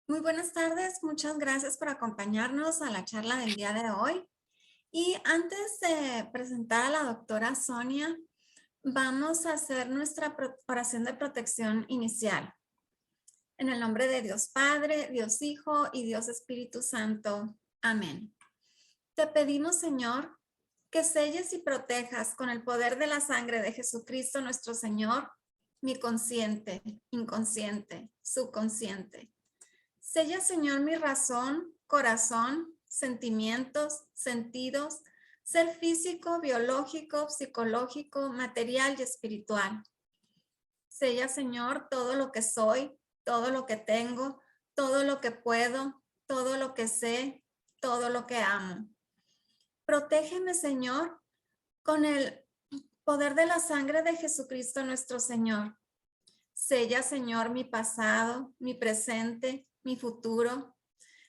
Muy buenas tardes, muchas gracias por acompañarnos a la charla del día de hoy. Y antes de presentar a la doctora Sonia, vamos a hacer nuestra oración de protección inicial. En el nombre de Dios Padre, Dios Hijo y Dios Espíritu Santo. Amén. Te pedimos, Señor, que selles y protejas con el poder de la sangre de Jesucristo nuestro Señor, mi consciente, inconsciente, subconsciente. Sella, Señor, mi razón, corazón, sentimientos, sentidos, ser físico, biológico, psicológico, material y espiritual. Sella, Señor, todo lo que soy, todo lo que tengo, todo lo que puedo, todo lo que sé, todo lo que amo. Protégeme, Señor, con el poder de la sangre de Jesucristo nuestro Señor. Sella, Señor, mi pasado, mi presente, mi futuro.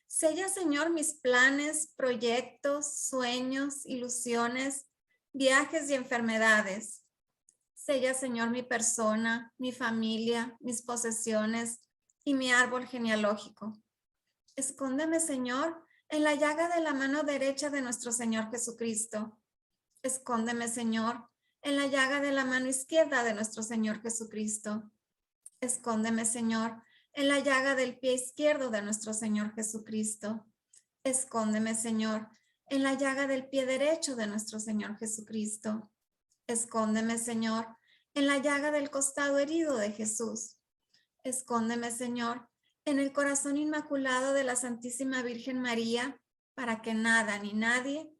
Sella, Señor, mis planes, proyectos, sueños, ilusiones, viajes y enfermedades. Sella, Señor, mi persona, mi familia, mis posesiones y mi árbol genealógico. Escóndeme, Señor, en la llaga de la mano derecha de nuestro Señor Jesucristo. Escóndeme, Señor, en la llaga de la mano izquierda de nuestro Señor Jesucristo. Escóndeme, Señor, en la llaga del pie izquierdo de nuestro Señor Jesucristo. Escóndeme, Señor, en la llaga del pie derecho de nuestro Señor Jesucristo. Escóndeme, Señor, en la llaga del costado herido de Jesús. Escóndeme, Señor, en el corazón inmaculado de la Santísima Virgen María, para que nada ni nadie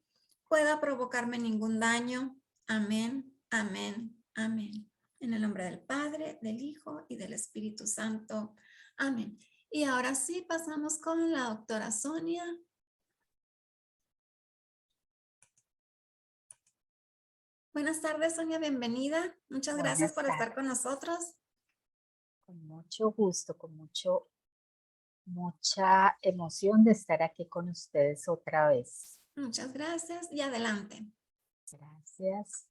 pueda provocarme ningún daño. Amén, amén, amén. En el nombre del Padre, del Hijo y del Espíritu Santo. Amén. Y ahora sí, pasamos con la doctora Sonia. Buenas tardes, Sonia, bienvenida. Muchas gracias Buenas por estar con tardes. nosotros. Con mucho gusto, mucha emoción de estar aquí con ustedes otra vez. Muchas gracias y adelante. Gracias.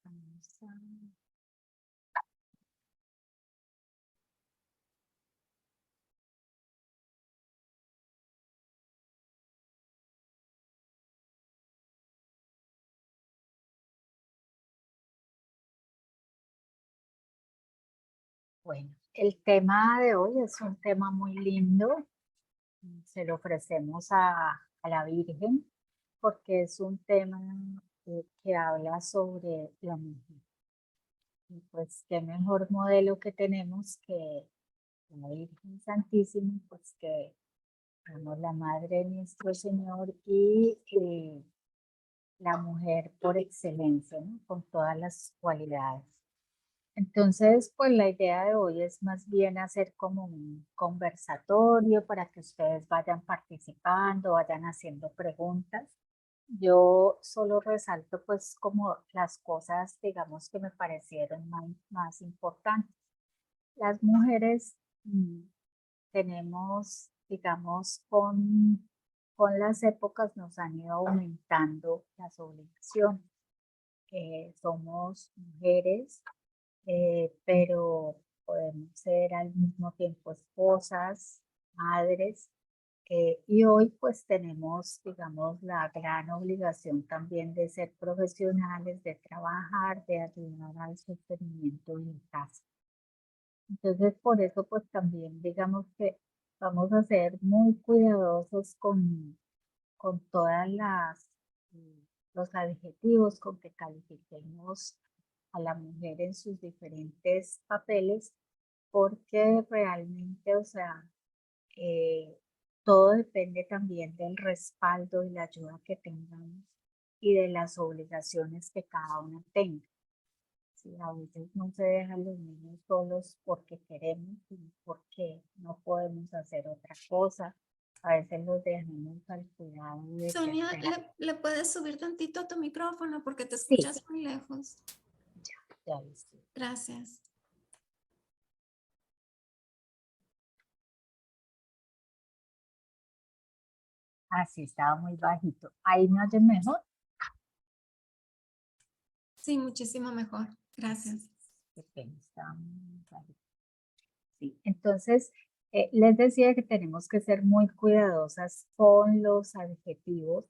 Vamos a- Bueno, el tema de hoy es un tema muy lindo. Se lo ofrecemos a la Virgen porque es un tema que habla sobre la mujer. Y pues qué mejor modelo que tenemos que la Virgen Santísima, pues que digamos, la madre de nuestro Señor y la mujer por excelencia, ¿no? Con todas las cualidades. Entonces, pues la idea de hoy es más bien hacer como un conversatorio para que ustedes vayan participando, vayan haciendo preguntas. Yo solo resalto pues como las cosas, digamos, que me parecieron más importantes. Las mujeres tenemos, digamos, con las épocas nos han ido aumentando las obligaciones. Somos mujeres, pero podemos ser al mismo tiempo esposas, madres, y hoy pues tenemos, digamos, la gran obligación también de ser profesionales, de trabajar, de ayudar al sostenimiento en casa. Entonces, por eso, pues también digamos que vamos a ser muy cuidadosos con todas los adjetivos con que califiquemos a la mujer en sus diferentes papeles, porque realmente, o sea, eh, todo depende también del respaldo y la ayuda que tengamos y de las obligaciones que cada una tenga. Sí, a veces no se dejan los niños solos porque queremos, sino porque no podemos hacer otra cosa. A veces los dejamos al cuidado de Sonia, terceras. ¿le puedes subir tantito a tu micrófono porque te Sí, escuchas muy lejos? ya viste. Gracias. Así estaba muy bajito. Ahí me oyen mejor. Sí, muchísimo mejor. Así, Gracias. qué pena, estaba muy bajito. Sí, entonces, les decía que tenemos que ser muy cuidadosas con los adjetivos.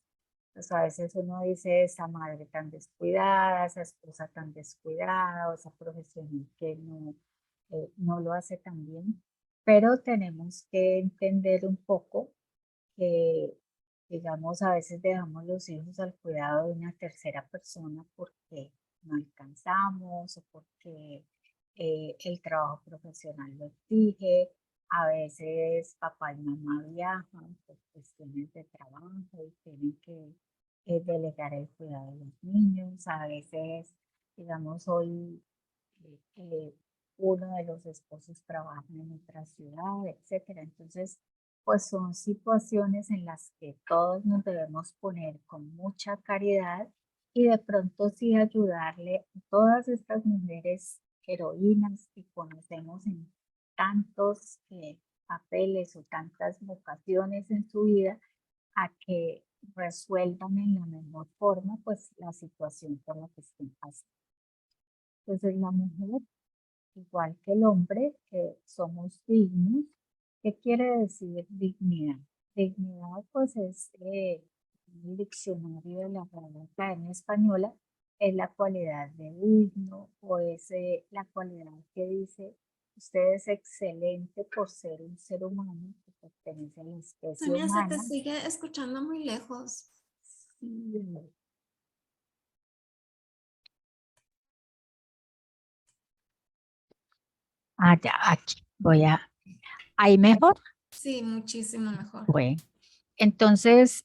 Pues a veces uno dice esa madre tan descuidada, esa esposa tan descuidada, o esa profesional que no lo hace tan bien, pero tenemos que entender un poco que, digamos, a veces dejamos los hijos al cuidado de una tercera persona porque no alcanzamos o porque el trabajo profesional lo exige. A veces papá y mamá viajan por cuestiones de trabajo y tienen que delegar el cuidado de los niños. A veces, digamos, hoy uno de los esposos trabaja en otra ciudad, etcétera. Entonces, pues son situaciones en las que todos nos debemos poner con mucha caridad y de pronto sí ayudarle a todas estas mujeres heroínas que conocemos en tantos papeles o tantas vocaciones en su vida a que resuelvan en la mejor forma pues la situación por la que estén pasando. Entonces la mujer, igual que el hombre, somos dignos. ¿Qué quiere decir dignidad? Dignidad, pues es el diccionario de la Real Academia Española, es la cualidad de digno o es la cualidad que dice usted es excelente por ser un ser humano que pertenece a la especie Sonia, se te humana. sigue escuchando muy lejos. Sí. Ah, ya, aquí voy ahí mejor. Sí, muchísimo mejor. Bueno, entonces,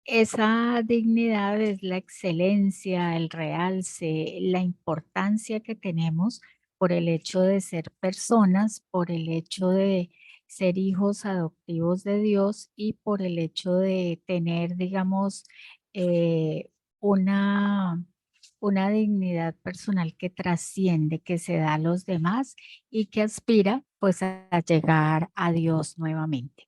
esa dignidad es la excelencia, el realce, la importancia que tenemos por el hecho de ser personas, por el hecho de ser hijos adoptivos de Dios y por el hecho de tener, digamos, eh, una, una dignidad personal que trasciende, que se da a los demás y que aspira pues a llegar a Dios nuevamente.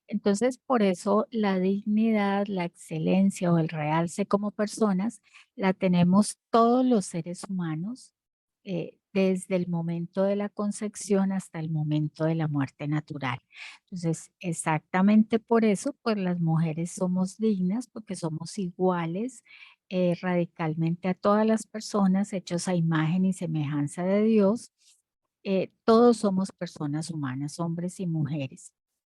Entonces, por eso la dignidad, la excelencia o el realce como personas la tenemos todos los seres humanos desde el momento de la concepción hasta el momento de la muerte natural. Entonces, exactamente por eso, pues las mujeres somos dignas porque somos iguales radicalmente a todas las personas hechos a imagen y semejanza de Dios. Todos somos personas humanas, hombres y mujeres.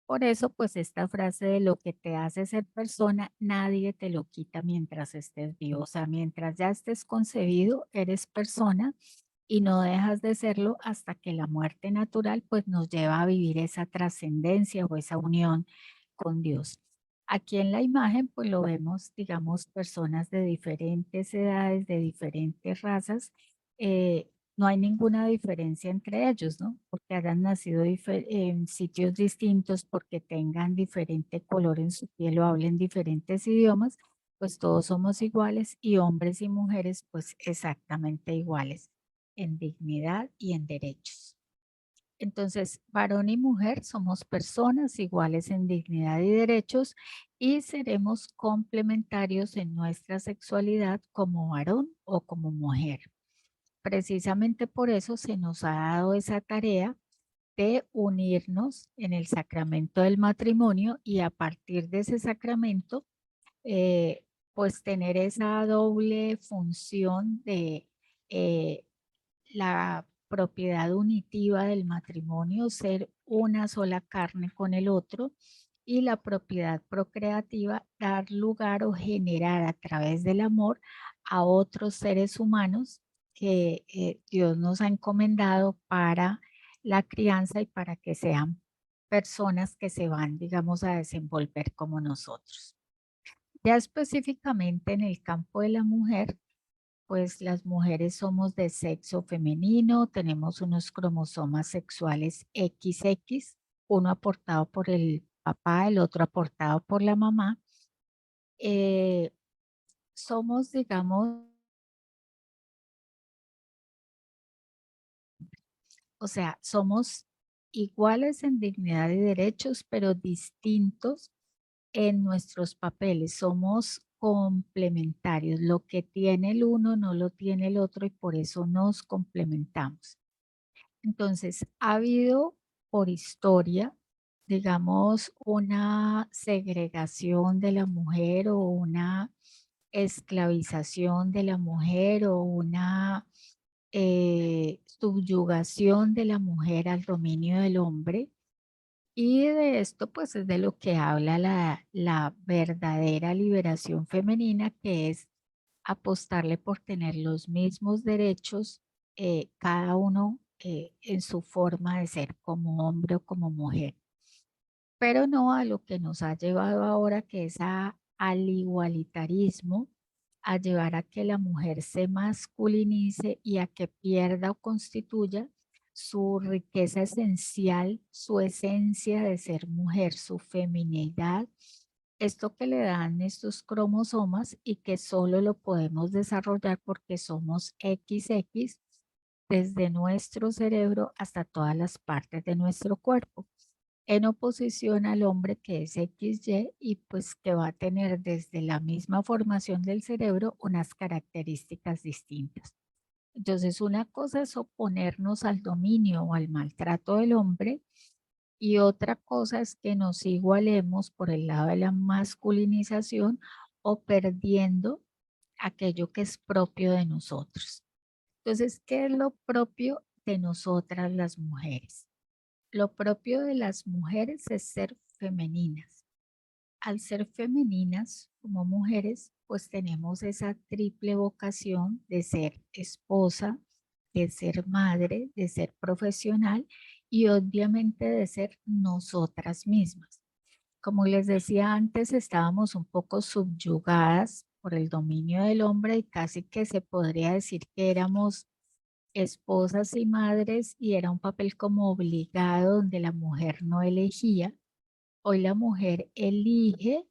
Por eso, pues esta frase de lo que te hace ser persona, nadie te lo quita mientras estés vivo. O sea, mientras ya estés concebido, eres persona y no dejas de serlo hasta que la muerte natural pues nos lleva a vivir esa trascendencia o esa unión con Dios. Aquí en la imagen pues lo vemos, digamos, personas de diferentes edades, de diferentes razas. No hay ninguna diferencia entre ellos, ¿no? Porque hayan nacido en sitios distintos, porque tengan diferente color en su piel o hablen diferentes idiomas, pues todos somos iguales y hombres y mujeres pues exactamente iguales en dignidad y en derechos. Entonces, varón y mujer somos personas iguales en dignidad y derechos y seremos complementarios en nuestra sexualidad como varón o como mujer. Precisamente por eso se nos ha dado esa tarea de unirnos en el sacramento del matrimonio y a partir de ese sacramento, pues tener esa doble función de eh, la propiedad unitiva del matrimonio, ser una sola carne con el otro, y la propiedad procreativa, dar lugar o generar a través del amor a otros seres humanos que Dios nos ha encomendado para la crianza y para que sean personas que se van, digamos, a desenvolver como nosotros. Ya específicamente en el campo de la mujer, pues las mujeres somos de sexo femenino, tenemos unos cromosomas sexuales XX, uno aportado por el papá, el otro aportado por la mamá. Eh, somos, digamos, o sea, somos iguales en dignidad y derechos, pero distintos en nuestros papeles. Somos complementarios. Lo que tiene el uno no lo tiene el otro y por eso nos complementamos. Entonces, ha habido por historia, digamos, una segregación de la mujer o una esclavización de la mujer o una subyugación de la mujer al dominio del hombre. Y de esto pues es de lo que habla la verdadera liberación femenina, que es apostarle por tener los mismos derechos, cada uno en su forma de ser, como hombre o como mujer, pero no a lo que nos ha llevado ahora, que es al igualitarismo, a llevar a que la mujer se masculinice y a que pierda o constituya su riqueza esencial, su esencia de ser mujer, su feminidad, esto que le dan estos cromosomas y que solo lo podemos desarrollar porque somos XX desde nuestro cerebro hasta todas las partes de nuestro cuerpo, en oposición al hombre que es XY y pues que va a tener desde la misma formación del cerebro unas características distintas. Entonces, una cosa es oponernos al dominio o al maltrato del hombre y otra cosa es que nos igualemos por el lado de la masculinización o perdiendo aquello que es propio de nosotros. Entonces, ¿qué es lo propio de nosotras las mujeres? Lo propio de las mujeres es ser femeninas. Al ser femeninas como mujeres, pues tenemos esa triple vocación de ser esposa, de ser madre, de ser profesional y obviamente de ser nosotras mismas. Como les decía antes, estábamos un poco subyugadas por el dominio del hombre y casi que se podría decir que éramos esposas y madres y era un papel como obligado donde la mujer no elegía. Hoy la mujer elige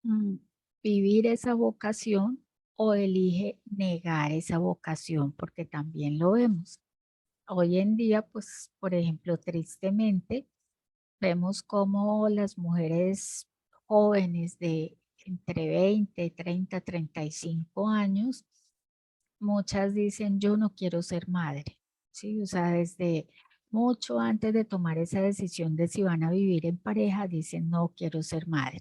mm, vivir esa vocación o elige negar esa vocación, porque también lo vemos. Hoy en día, pues, por ejemplo, tristemente, vemos cómo las mujeres jóvenes de entre 20, 30, 35 años, muchas dicen, yo no quiero ser madre, ¿sí? O sea, desde mucho antes de tomar esa decisión de si van a vivir en pareja, dicen, no quiero ser madre.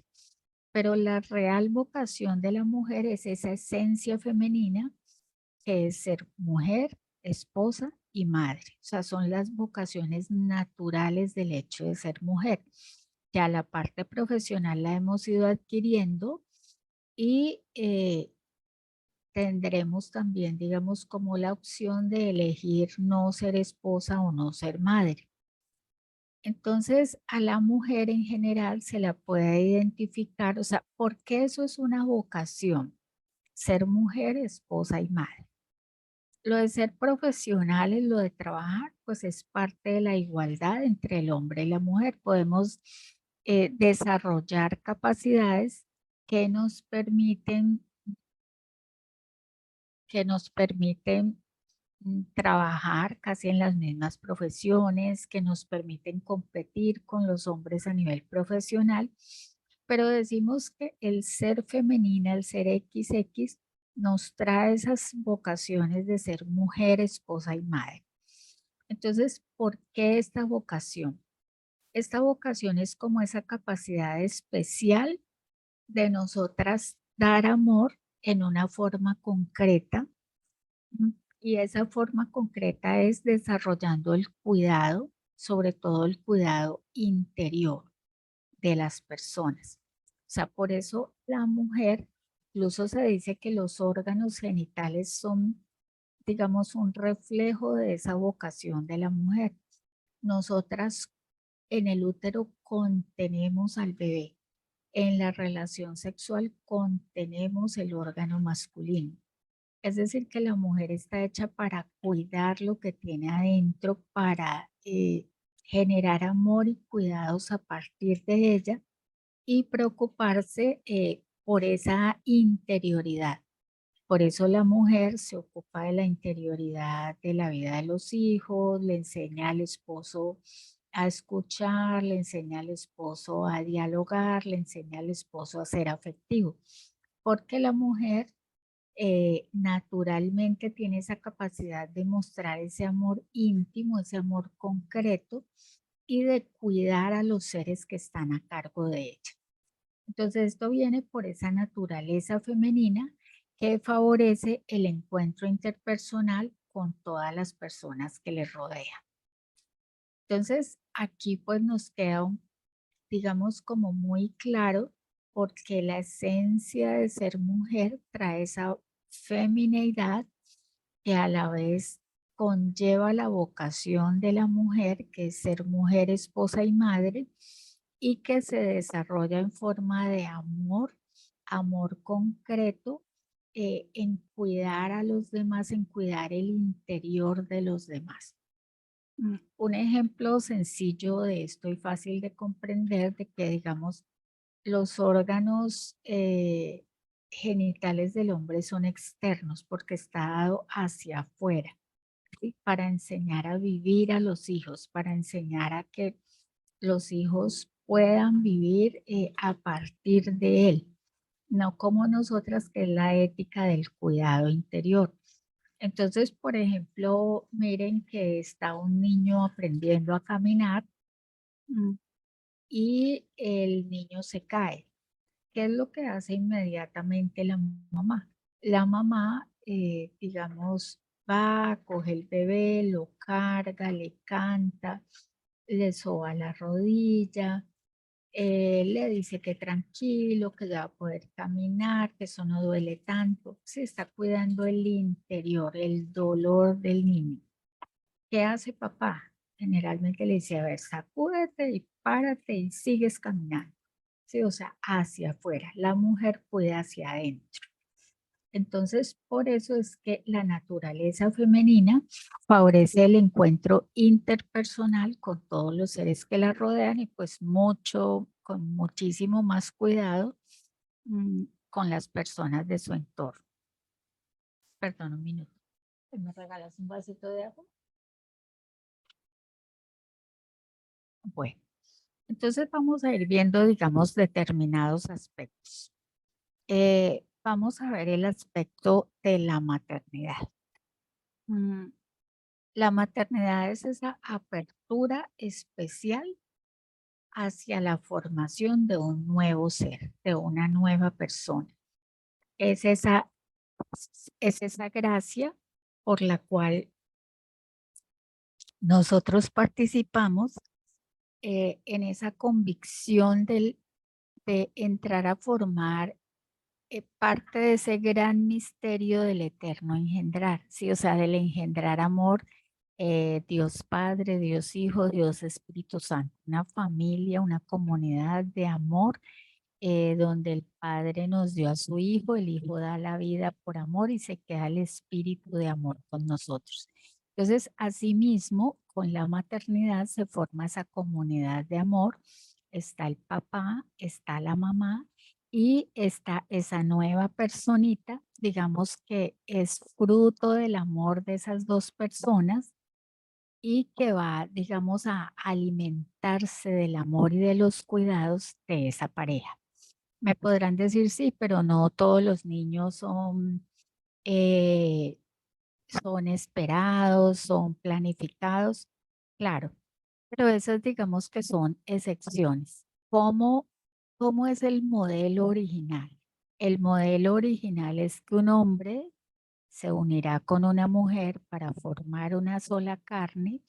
Pero la real vocación de la mujer es esa esencia femenina que es ser mujer, esposa y madre. O sea, son las vocaciones naturales del hecho de ser mujer. Ya la parte profesional la hemos ido adquiriendo y tendremos también, digamos, como la opción de elegir no ser esposa o no ser madre. Entonces, a la mujer en general se la puede identificar, o sea, ¿por qué eso es una vocación? Ser mujer, esposa y madre. Lo de ser profesionales, lo de trabajar, pues es parte de la igualdad entre el hombre y la mujer. Podemos desarrollar capacidades que nos permiten, trabajar casi en las mismas profesiones, que nos permiten competir con los hombres a nivel profesional, pero decimos que el ser femenina, el ser XX, nos trae esas vocaciones de ser mujer, esposa y madre. Entonces, ¿por qué esta vocación? Esta vocación es como esa capacidad especial de nosotras dar amor en una forma concreta. Ujú. Y esa forma concreta es desarrollando el cuidado, sobre todo el cuidado interior de las personas. O sea, por eso la mujer, incluso se dice que los órganos genitales son, digamos, un reflejo de esa vocación de la mujer. Nosotras en el útero contenemos al bebé. En la relación sexual contenemos el órgano masculino. Es decir, que la mujer está hecha para cuidar lo que tiene adentro, para generar amor y cuidados a partir de ella y preocuparse por esa interioridad. Por eso la mujer se ocupa de la interioridad de la vida de los hijos, le enseña al esposo a escuchar, le enseña al esposo a dialogar, le enseña al esposo a ser afectivo, porque la mujer naturalmente tiene esa capacidad de mostrar ese amor íntimo, ese amor concreto y de cuidar a los seres que están a cargo de ella. Entonces esto viene por esa naturaleza femenina que favorece el encuentro interpersonal con todas las personas que le rodean. Entonces aquí pues nos queda, digamos, como muy claro porque la esencia de ser mujer trae esa femineidad que a la vez conlleva la vocación de la mujer, que es ser mujer, esposa y madre, y que se desarrolla en forma de amor, amor concreto, en cuidar a los demás, en cuidar el interior de los demás. Un ejemplo sencillo de esto y fácil de comprender de que, digamos, los órganos genitales del hombre son externos porque está dado hacia afuera, ¿sí? Para enseñar a vivir a los hijos, para enseñar a que los hijos puedan vivir a partir de él, no como nosotras, que es la ética del cuidado interior. Entonces, por ejemplo, miren que está un niño aprendiendo a caminar y el niño se cae. ¿Qué es lo que hace inmediatamente la mamá? La mamá, digamos, va, coge el bebé, lo carga, le canta, le soba la rodilla, le dice que tranquilo, que ya va a poder caminar, que eso no duele tanto. Se está cuidando el interior, el dolor del niño. ¿Qué hace papá? Generalmente le dice, a ver, sacúdete y párate y sigues caminando. Sí, o sea, hacia afuera. La mujer puede hacia adentro. Entonces, por eso es que la naturaleza femenina favorece el encuentro interpersonal con todos los seres que la rodean y pues mucho, con muchísimo más cuidado con las personas de su entorno. Perdón, un minuto. ¿Me regalas un vasito de agua? Bueno, entonces vamos a ir viendo, digamos, determinados aspectos. Vamos a ver el aspecto de la maternidad. La maternidad es esa apertura especial hacia la formación de un nuevo ser, de una nueva persona. Es esa, es esa gracia por la cual nosotros participamos en esa convicción de entrar a formar parte de ese gran misterio del eterno engendrar, ¿sí? O sea, del engendrar amor, Dios Padre, Dios Hijo, Dios Espíritu Santo, una familia, una comunidad de amor, donde el Padre nos dio a su Hijo, el Hijo da la vida por amor y se queda el Espíritu de amor con nosotros. Entonces, asimismo, con la maternidad se forma esa comunidad de amor, está el papá, está la mamá y está esa nueva personita, digamos que es fruto del amor de esas dos personas y que va, digamos, a alimentarse del amor y de los cuidados de esa pareja. Me podrán decir, sí, pero no todos los niños eh, son esperados, son planificados. Claro, pero esas digamos que son excepciones. ¿Cómo es el modelo original? El modelo original es que un hombre se unirá con una mujer para formar una sola carne,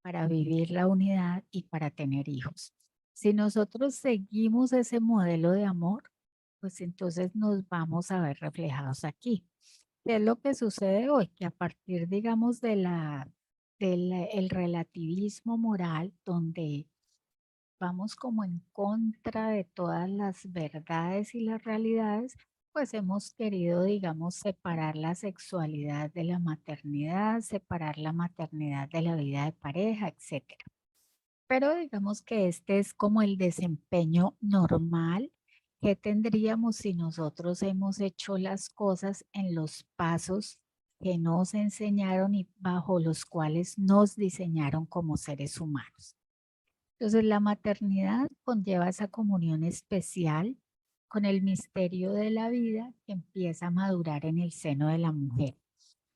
para vivir la unidad y para tener hijos. Si nosotros seguimos ese modelo de amor, pues entonces nos vamos a ver reflejados aquí. ¿Qué es lo que sucede hoy? Que a partir, digamos, del el relativismo moral, donde vamos como en contra de todas las verdades y las realidades, pues hemos querido, digamos, separar la sexualidad de la maternidad, separar la maternidad de la vida de pareja, etcétera. Pero digamos que este es como el desempeño normal que tendríamos si nosotros hemos hecho las cosas en los pasos que nos enseñaron y bajo los cuales nos diseñaron como seres humanos. Entonces la maternidad conlleva esa comunión especial con el misterio de la vida que empieza a madurar en el seno de la mujer.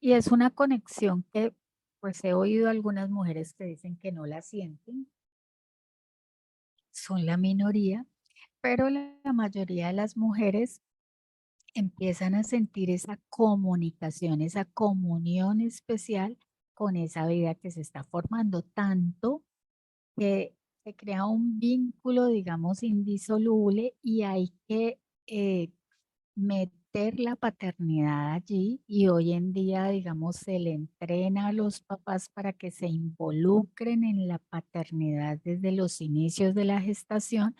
Y es una conexión que pues he oído algunas mujeres que dicen que no la sienten, son la minoría, pero la mayoría de las mujeres empiezan a sentir esa comunicación, esa comunión especial con esa vida que se está formando, tanto que se crea un vínculo, digamos, indisoluble y hay que meter la paternidad allí y hoy en día, digamos, se le entrena a los papás para que se involucren en la paternidad desde los inicios de la gestación,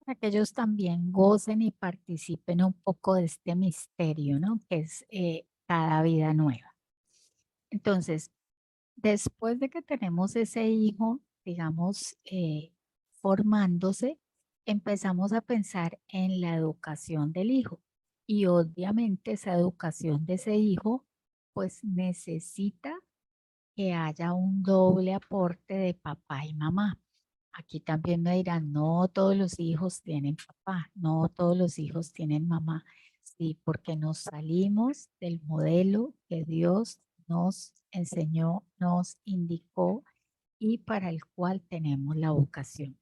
para que ellos también gocen y participen un poco de este misterio, ¿no? Que es cada vida nueva. Entonces, después de que tenemos ese hijo, digamos, formándose, empezamos a pensar en la educación del hijo. Y obviamente esa educación de ese hijo, pues necesita que haya un doble aporte de papá y mamá. Aquí también me dirán, no todos los hijos tienen papá, no todos los hijos tienen mamá. Sí, porque nos salimos del modelo que Dios nos enseñó, nos indicó y para el cual tenemos la vocación.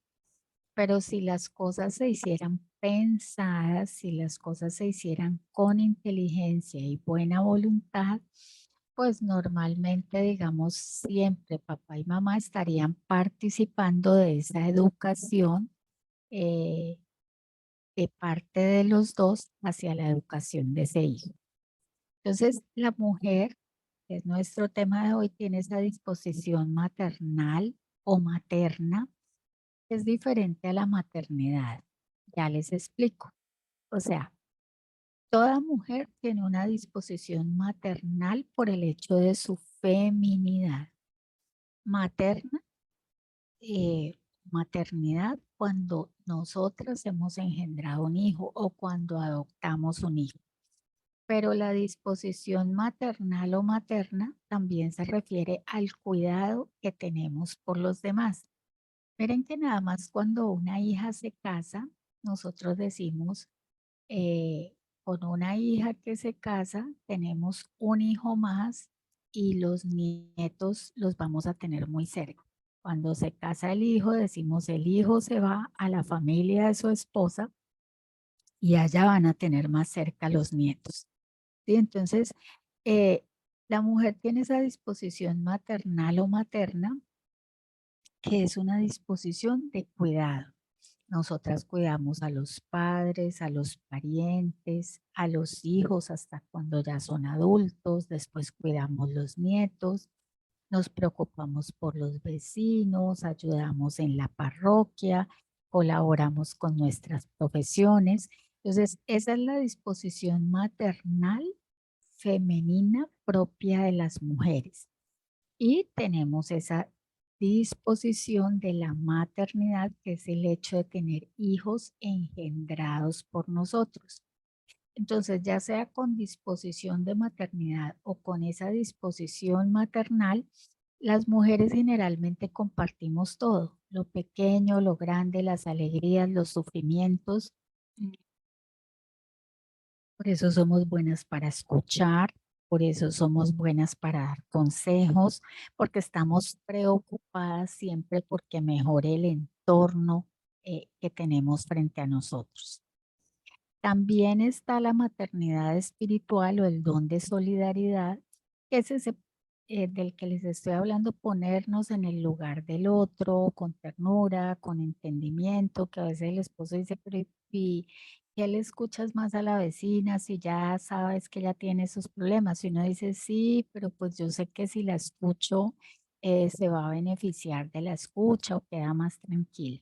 Pero si las cosas se hicieran pensadas, si las cosas se hicieran con inteligencia y buena voluntad, pues normalmente, digamos, siempre papá y mamá estarían participando de esa educación eh, de parte de los dos hacia la educación de ese hijo. Entonces, la mujer, que es nuestro tema de hoy, tiene esa disposición maternal o materna, que es diferente a la maternidad. Ya les explico. O sea, toda mujer tiene una disposición maternal por el hecho de su feminidad. Materna, maternidad cuando nosotras hemos engendrado un hijo o cuando adoptamos un hijo. Pero la disposición maternal o materna también se refiere al cuidado que tenemos por los demás. Miren que nada más cuando una hija se casa, nosotros decimos, con una hija que se casa, tenemos un hijo más y los nietos los vamos a tener muy cerca. Cuando se casa el hijo, decimos el hijo se va a la familia de su esposa y allá van a tener más cerca los nietos. ¿Sí? Entonces, eh, la mujer tiene esa disposición maternal o materna, que es una disposición de cuidado. Nosotras cuidamos a los padres, a los parientes, a los hijos hasta cuando ya son adultos, después cuidamos los nietos, nos preocupamos por los vecinos, ayudamos en la parroquia, colaboramos con nuestras profesiones. Entonces, esa es la disposición maternal femenina propia de las mujeres. Y tenemos esa disposición de la maternidad, que es el hecho de tener hijos engendrados por nosotros. Entonces, ya sea con disposición de maternidad o con esa disposición maternal, las mujeres generalmente compartimos todo, lo pequeño, lo grande, las alegrías, los sufrimientos. Por eso somos buenas para escuchar, por eso somos buenas para dar consejos, porque estamos preocupadas siempre porque mejore el entorno que tenemos frente a nosotros. También está la maternidad espiritual o el don de solidaridad, que es ese del que les estoy hablando, ponernos en el lugar del otro con ternura, con entendimiento, que a veces el esposo dice, pero ¿y qué le escuchas más a la vecina si ya sabes que ella tiene esos problemas? Y uno dice, sí, pero pues yo sé que si la escucho, se va a beneficiar de la escucha o queda más tranquila.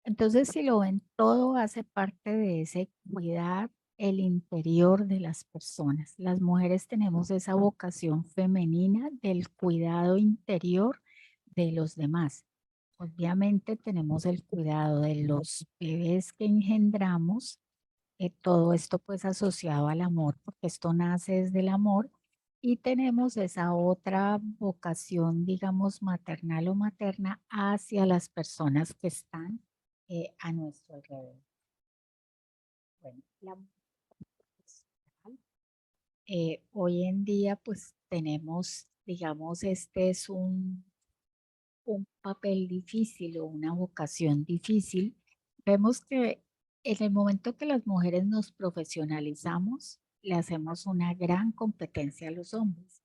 Entonces, si lo ven, todo hace parte de ese cuidar el interior de las personas. Las mujeres tenemos esa vocación femenina del cuidado interior de los demás. Obviamente tenemos el cuidado de los bebés que engendramos, todo esto pues asociado al amor, porque esto nace desde el amor, y tenemos esa otra vocación, digamos, maternal o materna hacia las personas que están a nuestro alrededor. Bueno, hoy en día pues tenemos, digamos, este es un papel difícil o una vocación difícil. Vemos que en el momento que las mujeres nos profesionalizamos, le hacemos una gran competencia a los hombres.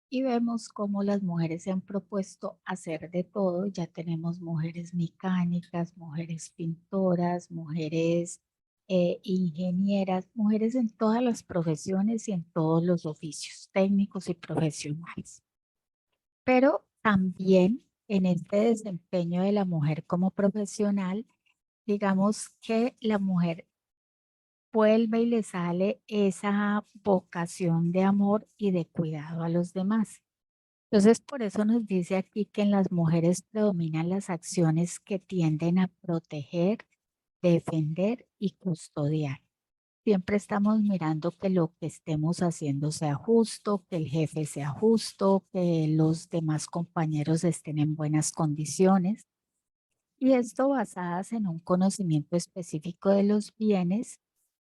Y vemos cómo las mujeres se han propuesto hacer de todo. Ya tenemos mujeres mecánicas, mujeres pintoras, mujeres ingenieras, mujeres en todas las profesiones y en todos los oficios técnicos y profesionales. Pero también en este desempeño de la mujer como profesional, digamos que la mujer vuelve y le sale esa vocación de amor y de cuidado a los demás. Entonces, por eso nos dice aquí que en las mujeres predominan las acciones que tienden a proteger, defender y custodiar. Siempre estamos mirando que lo que estemos haciendo sea justo, que el jefe sea justo, que los demás compañeros estén en buenas condiciones. Y esto basadas en un conocimiento específico de los bienes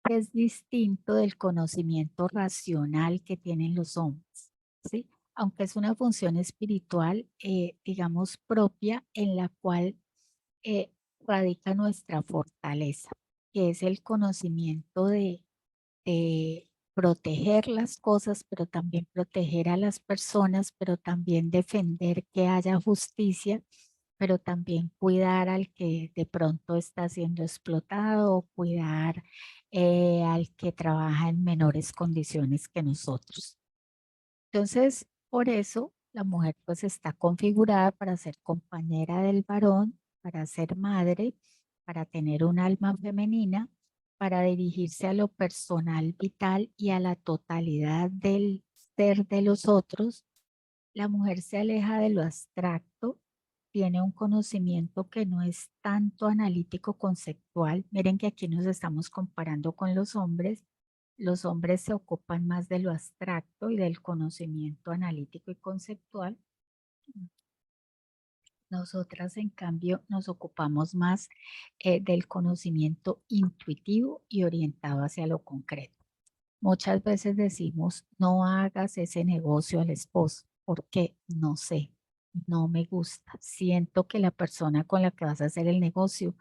que es distinto del conocimiento racional que tienen los hombres, ¿sí? Aunque es una función espiritual, digamos, propia en la cual eh, radica nuestra fortaleza, que es el conocimiento de proteger las cosas, pero también proteger a las personas, pero también defender que haya justicia, pero también cuidar al que de pronto está siendo explotado, cuidar al que trabaja en menores condiciones que nosotros. Entonces, por eso la mujer pues está configurada para ser compañera del varón, para ser madre, para tener un alma femenina, para dirigirse a lo personal vital y a la totalidad del ser de los otros. La mujer se aleja de lo abstracto, tiene un conocimiento que no es tanto analítico conceptual. Miren que aquí nos estamos comparando con los hombres. Los hombres se ocupan más de lo abstracto y del conocimiento analítico y conceptual. Nosotras, en cambio, nos ocupamos más del conocimiento intuitivo y orientado hacia lo concreto. Muchas veces decimos, no hagas ese negocio al esposo, porque no sé, no me gusta. Siento que la persona con la que vas a hacer el negocio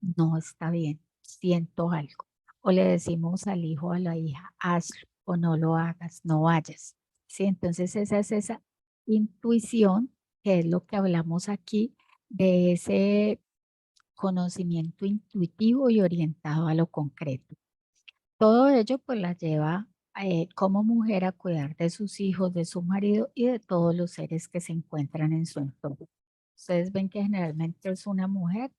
no está bien, siento algo. O le decimos al hijo o a la hija, hazlo o no lo hagas, no vayas. Sí, entonces esa es esa intuición, que es lo que hablamos aquí, de ese conocimiento intuitivo y orientado a lo concreto. Todo ello pues la lleva como mujer a cuidar de sus hijos, de su marido y de todos los seres que se encuentran en su entorno. Ustedes ven que generalmente es una mujer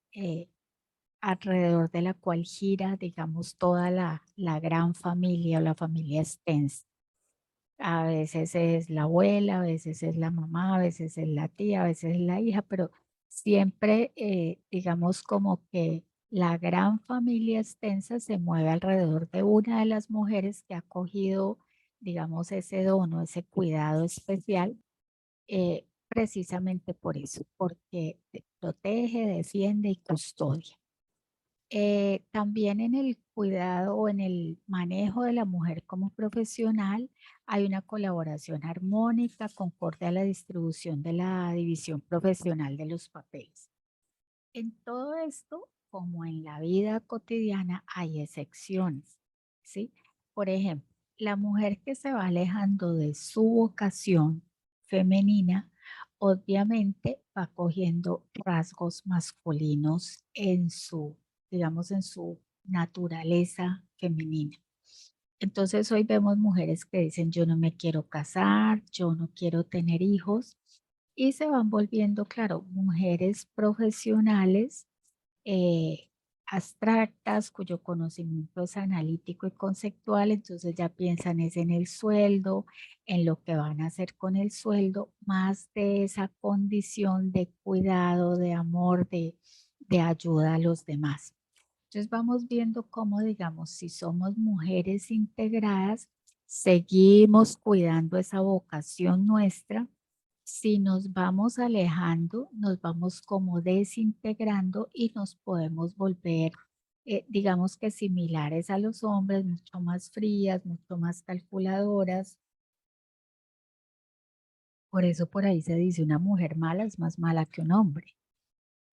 alrededor de la cual gira, digamos, toda la gran familia o la familia extensa. A veces es la abuela, a veces es la mamá, a veces es la tía, a veces es la hija, pero siempre, digamos, como que la gran familia extensa se mueve alrededor de una de las mujeres que ha cogido, digamos, ese dono, ese cuidado especial, precisamente por eso, porque protege, defiende y custodia. También en el cuidado o en el manejo de la mujer como profesional hay una colaboración armónica, concorde a la distribución de la división profesional de los papeles. En todo esto, como en la vida cotidiana, hay excepciones, ¿sí? Por ejemplo, la mujer que se va alejando de su vocación femenina, obviamente va cogiendo rasgos masculinos en su, digamos, en su naturaleza femenina. Entonces hoy vemos mujeres que dicen, yo no me quiero casar, yo no quiero tener hijos, y se van volviendo, claro, mujeres profesionales abstractas, cuyo conocimiento es analítico y conceptual, entonces ya piensan es en el sueldo, en lo que van a hacer con el sueldo, más de esa condición de cuidado, de amor, de ayuda a los demás. Entonces vamos viendo cómo, digamos, si somos mujeres integradas, seguimos cuidando esa vocación nuestra. Si nos vamos alejando, nos vamos como desintegrando y nos podemos volver digamos que similares a los hombres, mucho más frías, mucho más calculadoras. Por eso por ahí se dice una mujer mala es más mala que un hombre,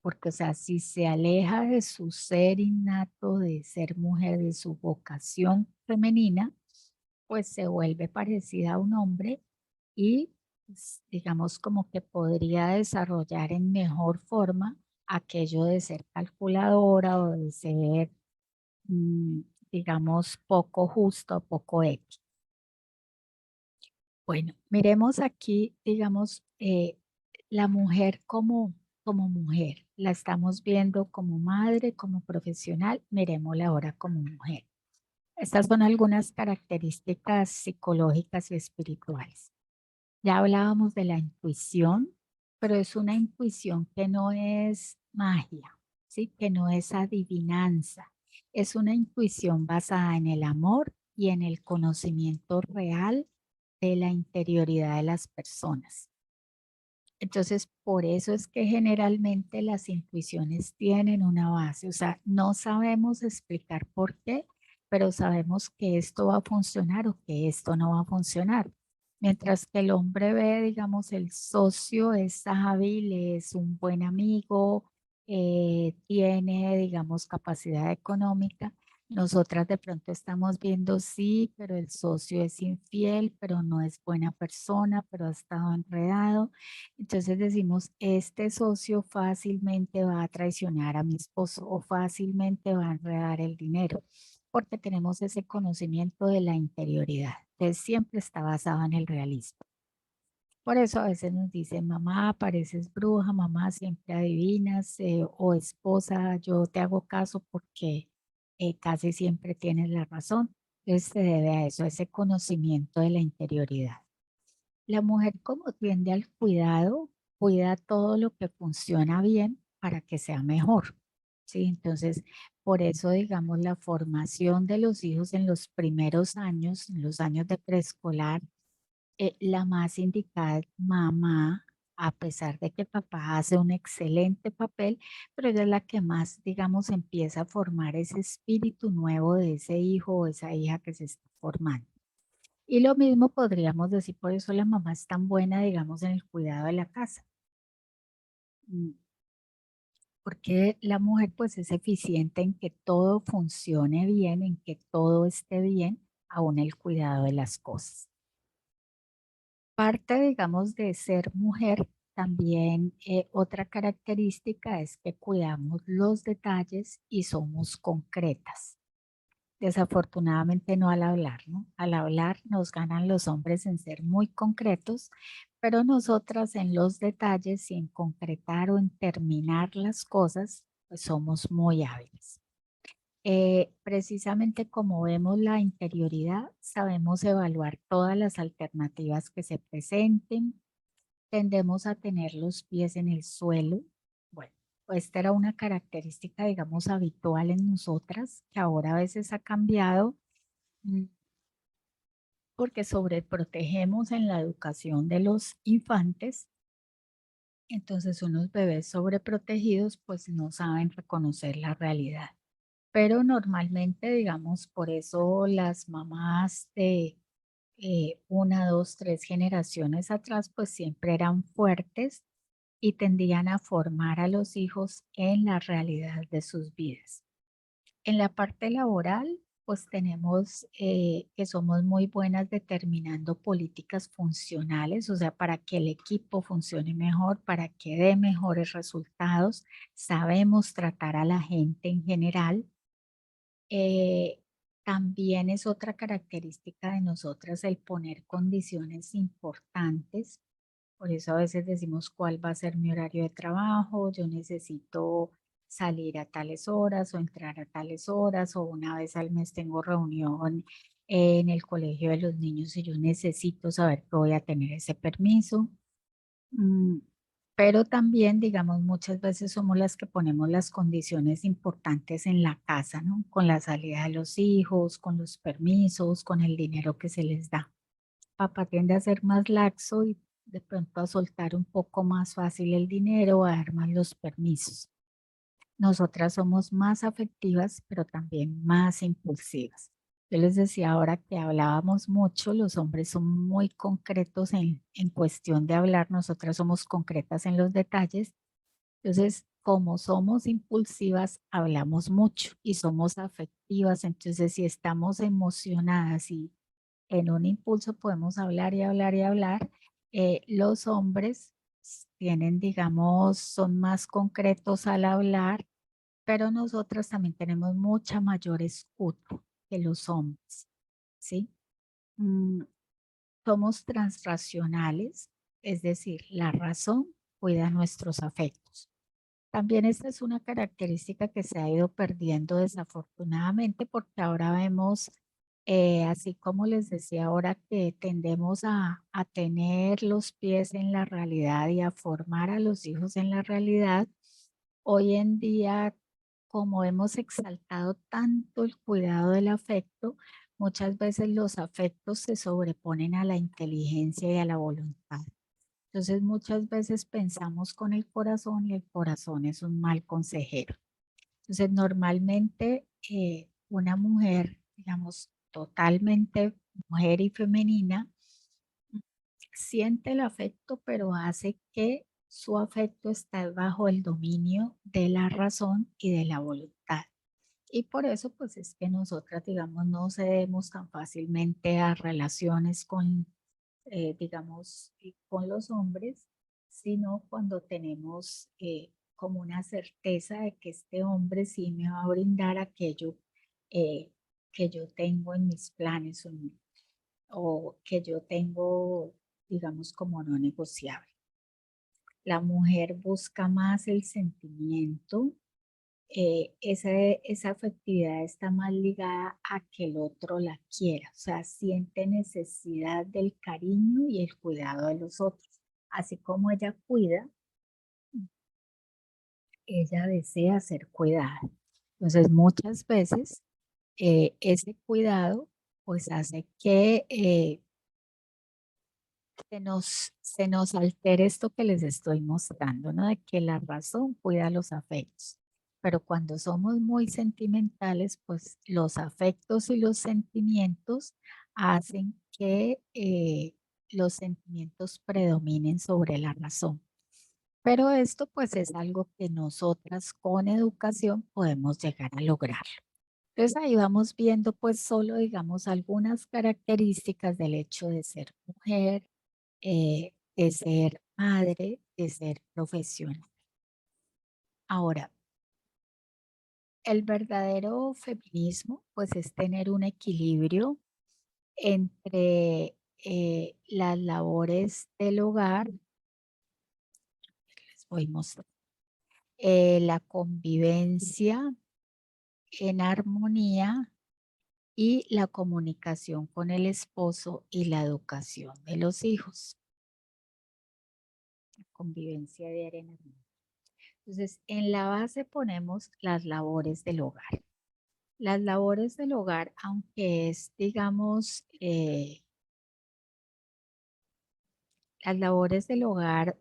porque o sea, si se aleja de su ser innato, de ser mujer, de su vocación femenina, pues se vuelve parecida a un hombre y pues, digamos como que podría desarrollar en mejor forma aquello de ser calculadora o de ser, mm, digamos, poco justo, poco ético. Bueno, miremos aquí, digamos, la mujer como mujer. La estamos viendo como madre, como profesional. Miremosla ahora como mujer. Estas son algunas características psicológicas y espirituales. Ya hablábamos de la intuición, pero es una intuición que no es magia, ¿sí? Que no es adivinanza. Es una intuición basada en el amor y en el conocimiento real de la interioridad de las personas. Entonces, por eso es que generalmente las intuiciones tienen una base, o sea, no sabemos explicar por qué, pero sabemos que esto va a funcionar o que esto no va a funcionar. Mientras que el hombre ve, digamos, el socio es hábil, es un buen amigo, tiene, digamos, capacidad económica. Nosotras de pronto estamos viendo, sí, pero el socio es infiel, pero no es buena persona, pero ha estado enredado. Entonces decimos, este socio fácilmente va a traicionar a mi esposo o fácilmente va a enredar el dinero, porque tenemos ese conocimiento de la interioridad, que siempre está basado en el realismo. Por eso a veces nos dicen, mamá, pareces bruja, mamá, siempre adivinas, o esposa, yo te hago caso porque casi siempre tienes la razón. Entonces se debe a eso, a ese conocimiento de la interioridad. La mujer como tiende al cuidado, cuida todo lo que funciona bien para que sea mejor. ¿Sí? Entonces, por eso, digamos, la formación de los hijos en los primeros años, en los años de preescolar, la más indicada es mamá, a pesar de que papá hace un excelente papel, pero ella es la que más, digamos, empieza a formar ese espíritu nuevo de ese hijo o esa hija que se está formando. Y lo mismo podríamos decir, por eso la mamá es tan buena, digamos, en el cuidado de la casa, mm, porque la mujer pues es eficiente en que todo funcione bien, en que todo esté bien, aún el cuidado de las cosas. Parte, digamos, de ser mujer, también otra característica es que cuidamos los detalles y somos concretas. Desafortunadamente no al hablar, ¿no? Al hablar nos ganan los hombres en ser muy concretos, pero nosotras en los detalles y en concretar o en terminar las cosas, pues somos muy hábiles. Precisamente como vemos la interioridad, sabemos evaluar todas las alternativas que se presenten, tendemos a tener los pies en el suelo. Bueno, esta era una característica, digamos, habitual en nosotras, que ahora a veces ha cambiado, mm, porque sobreprotegemos en la educación de los infantes. Entonces, unos bebés sobreprotegidos, pues no saben reconocer la realidad. Pero normalmente, digamos, por eso las mamás de una, dos, tres generaciones atrás, pues siempre eran fuertes y tendían a formar a los hijos en la realidad de sus vidas. En la parte laboral, pues tenemos que somos muy buenas determinando políticas funcionales, o sea, para que el equipo funcione mejor, para que dé mejores resultados. Sabemos tratar a la gente en general. Eh, También es otra característica de nosotras el poner condiciones importantes. Por eso a veces decimos cuál va a ser mi horario de trabajo, yo necesito salir a tales horas o entrar a tales horas, o una vez al mes tengo reunión en el colegio de los niños y yo necesito saber que voy a tener ese permiso. Mm, Pero también, digamos, muchas veces somos las que ponemos las condiciones importantes en la casa, ¿no? Con la salida de los hijos, con los permisos, con el dinero que se les da. Papá tiende a ser más laxo y de pronto a soltar un poco más fácil el dinero, a dar más los permisos. nosotras somos más afectivas, pero también más impulsivas. Yo les decía ahora que hablábamos mucho, los hombres son muy concretos en cuestión de hablar, nosotras somos concretas en los detalles. Entonces, como somos impulsivas, hablamos mucho y somos afectivas. Entonces, si estamos emocionadas y en un impulso podemos hablar y hablar y hablar, los hombres tienen, digamos, son más concretos al hablar, pero nosotras también tenemos mucha mayor escucha que los hombres, ¿sí? Mm, somos transracionales, es decir, la razón cuida nuestros afectos. También esta es una característica que se ha ido perdiendo desafortunadamente porque ahora vemos, así como les decía ahora, que tendemos a tener los pies en la realidad y a formar a los hijos en la realidad. Hoy en día, como hemos exaltado tanto el cuidado del afecto, muchas veces los afectos se sobreponen a la inteligencia y a la voluntad. Entonces muchas veces pensamos con el corazón y el corazón es un mal consejero. Entonces normalmente una mujer, digamos, totalmente mujer y femenina, siente el afecto, pero hace que su afecto está bajo el dominio de la razón y de la voluntad. Y por eso, pues es que nosotras, digamos, no cedemos tan fácilmente a relaciones con, digamos, con los hombres, sino cuando tenemos como una certeza de que este hombre sí me va a brindar aquello eh, que yo tengo en mis planes o que yo tengo, digamos, como no negociable. La mujer busca más el sentimiento, esa afectividad está más ligada a que el otro la quiera, o sea, siente necesidad del cariño y el cuidado de los otros. Así como ella cuida, ella desea ser cuidada. Entonces, muchas veces ese cuidado pues hace que se nos altere esto que les estoy mostrando, ¿no? De que la razón cuida los afectos. Pero cuando somos muy sentimentales, pues los afectos y los sentimientos hacen que los sentimientos predominen sobre la razón. Pero esto pues es algo que nosotras con educación podemos llegar a lograr. Entonces ahí vamos viendo pues solo digamos algunas características del hecho de ser mujer, de ser madre, de ser profesional. Ahora, el verdadero feminismo, pues es tener un equilibrio entre las labores del hogar, les voy a mostrar, la convivencia en armonía y la comunicación con el esposo y la educación de los hijos. La convivencia diaria en armonía. Entonces, en la base ponemos las labores del hogar. Las labores del hogar, aunque es, digamos, las labores del hogar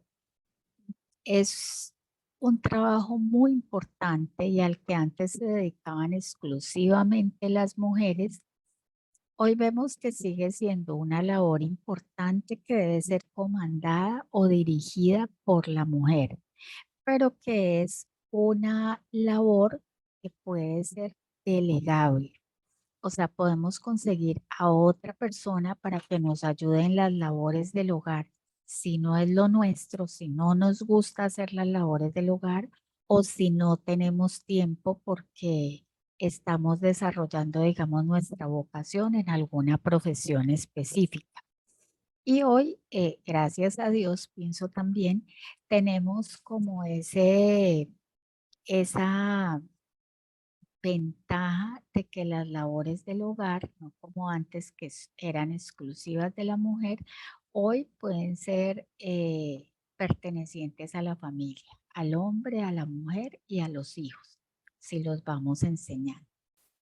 es un trabajo muy importante y al que antes se dedicaban exclusivamente las mujeres, hoy vemos que sigue siendo una labor importante que debe ser comandada o dirigida por la mujer, pero que es una labor que puede ser delegable. O sea, podemos conseguir a otra persona para que nos ayude en las labores del hogar. Si no es lo nuestro, si no nos gusta hacer las labores del hogar o si no tenemos tiempo porque estamos desarrollando, digamos, nuestra vocación en alguna profesión específica. Y hoy, gracias a Dios, pienso también, tenemos como esa ventaja de que las labores del hogar, no como antes que eran exclusivas de la mujer, hoy pueden ser pertenecientes a la familia, al hombre, a la mujer y a los hijos, si los vamos a enseñar.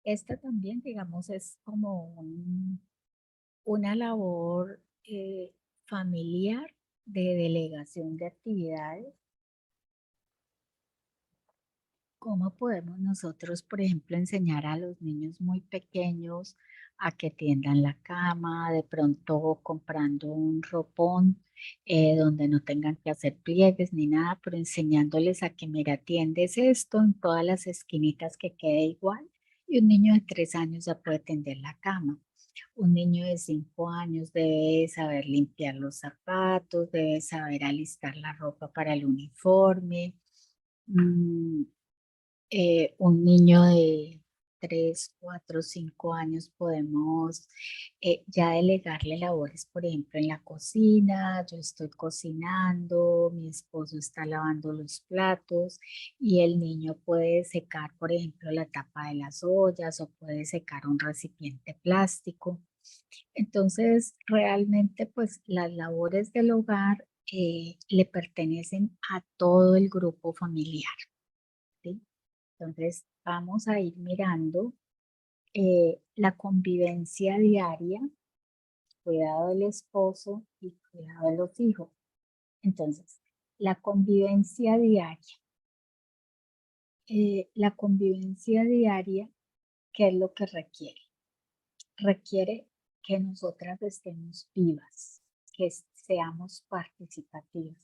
Esta también, digamos, es como una labor familiar de delegación de actividades ¿Cómo podemos nosotros, por ejemplo, enseñar a los niños muy pequeños a que tiendan la cama, de pronto comprando un ropón donde no tengan que hacer pliegues ni nada, pero enseñándoles a que, mira, tiendes esto en todas las esquinitas que quede igual y un niño de 3 años ya puede tender la cama. Un niño de 5 años debe saber limpiar los zapatos, debe saber alistar la ropa para el uniforme. Mm, un niño de 3, 4, 5 años podemos ya delegarle labores, por ejemplo, en la cocina. Yo estoy cocinando, mi esposo está lavando los platos y el niño puede secar, por ejemplo, la tapa de las ollas o puede secar un recipiente plástico. Entonces, realmente, pues las labores del hogar le pertenecen a todo el grupo familiar, ¿sí? Entonces, vamos a ir mirando la convivencia diaria, cuidado del esposo y cuidado de los hijos. Entonces, la convivencia diaria. ¿Qué es lo que requiere? Requiere que nosotras estemos vivas, que seamos participativas,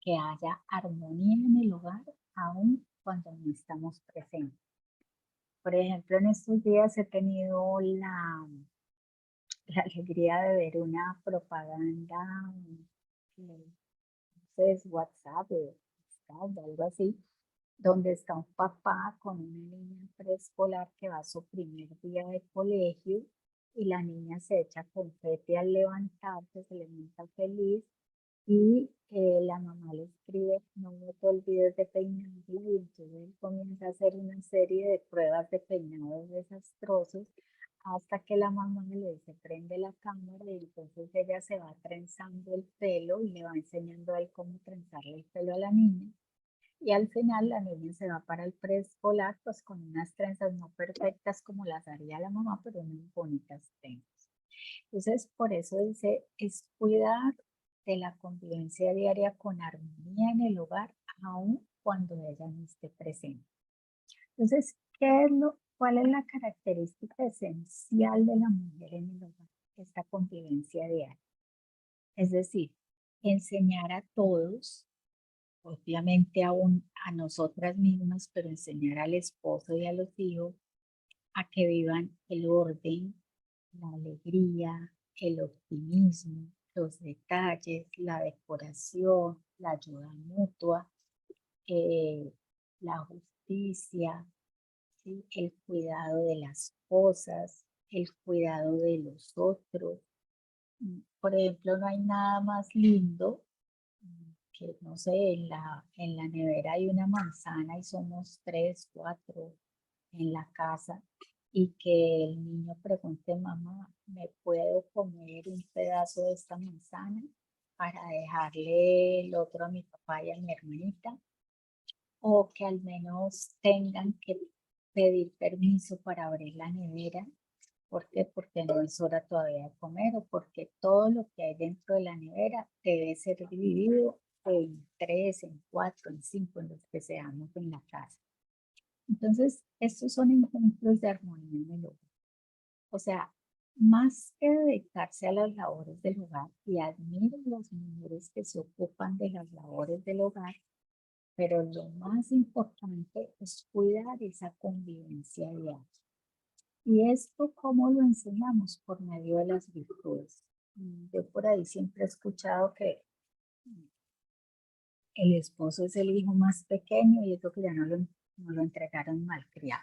que haya armonía en el hogar, aun cuando no estamos presentes. Por ejemplo, en estos días he tenido la alegría de ver una propaganda, no sé, es WhatsApp o algo así, donde está un papá con una niña preescolar que va a su primer día de colegio y la niña se echa confeti al levantarse, se levanta feliz y la mamá le escribe, no te olvides de peinarla, y entonces él comienza a hacer una serie de pruebas de peinados desastrosos hasta que la mamá le dice, prende la cámara y entonces ella se va trenzando el pelo y le va enseñando a él cómo trenzarle el pelo a la niña. Y al final la niña se va para el preescolar pues con unas trenzas no perfectas como las haría la mamá, pero unas bonitas trenzas. Entonces, por eso dice, es cuidar de la convivencia diaria con armonía en el hogar, aun cuando ella no esté presente. Entonces, ¿cuál es la característica esencial de la mujer en el hogar? Esta convivencia diaria. Es decir, enseñar a todos, obviamente a nosotras mismas, pero enseñar al esposo y a los hijos a que vivan el orden, la alegría, el optimismo, los detalles, la decoración, la ayuda mutua, eh, la justicia, ¿sí? El cuidado de las cosas, el cuidado de los otros. Por ejemplo, no hay nada más lindo que, no sé, en la nevera hay una manzana y somos 3, 4 en la casa y que el niño pregunte, mamá, ¿me puedo comer un pedazo de esta manzana para dejarle el otro a mi papá y a mi hermanita? O que al menos tengan que pedir permiso para abrir la nevera. ¿Por qué? Porque no es hora todavía de comer o porque todo lo que hay dentro de la nevera debe ser dividido en 3, en 4, en 5, en los que seamos en la casa. Entonces, estos son ejemplos de armonía en el hogar. O sea, más que dedicarse a las labores del hogar, y admiro a las mujeres que se ocupan de las labores del hogar, pero lo más importante es cuidar esa convivencia diaria. ¿Y esto cómo lo enseñamos? Por medio de las virtudes. Yo por ahí siempre he escuchado que el esposo es el hijo más pequeño y eso que ya no lo entregaron malcriado.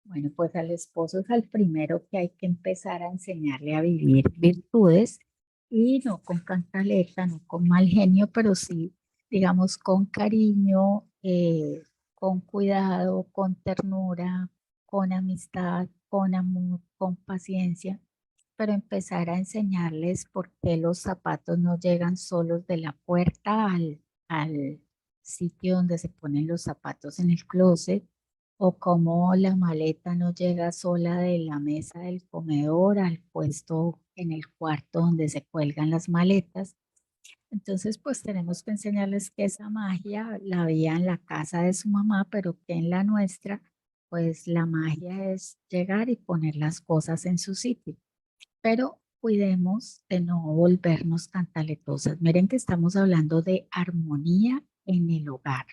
Bueno, pues al esposo es al primero que hay que empezar a enseñarle a vivir virtudes y no con cantaleta, no con mal genio, pero sí, digamos, con cariño, con cuidado, con ternura, con amistad, con amor, con paciencia, pero empezar a enseñarles por qué los zapatos no llegan solos de la puerta al sitio donde se ponen los zapatos en el closet o cómo la maleta no llega sola de la mesa del comedor al puesto en el cuarto donde se cuelgan las maletas. Entonces, pues tenemos que enseñarles que esa magia la había en la casa de su mamá, pero que en la nuestra, pues la magia es llegar y poner las cosas en su sitio. Pero cuidemos de no volvernos cantaletosas. Miren que estamos hablando de armonía en el hogar,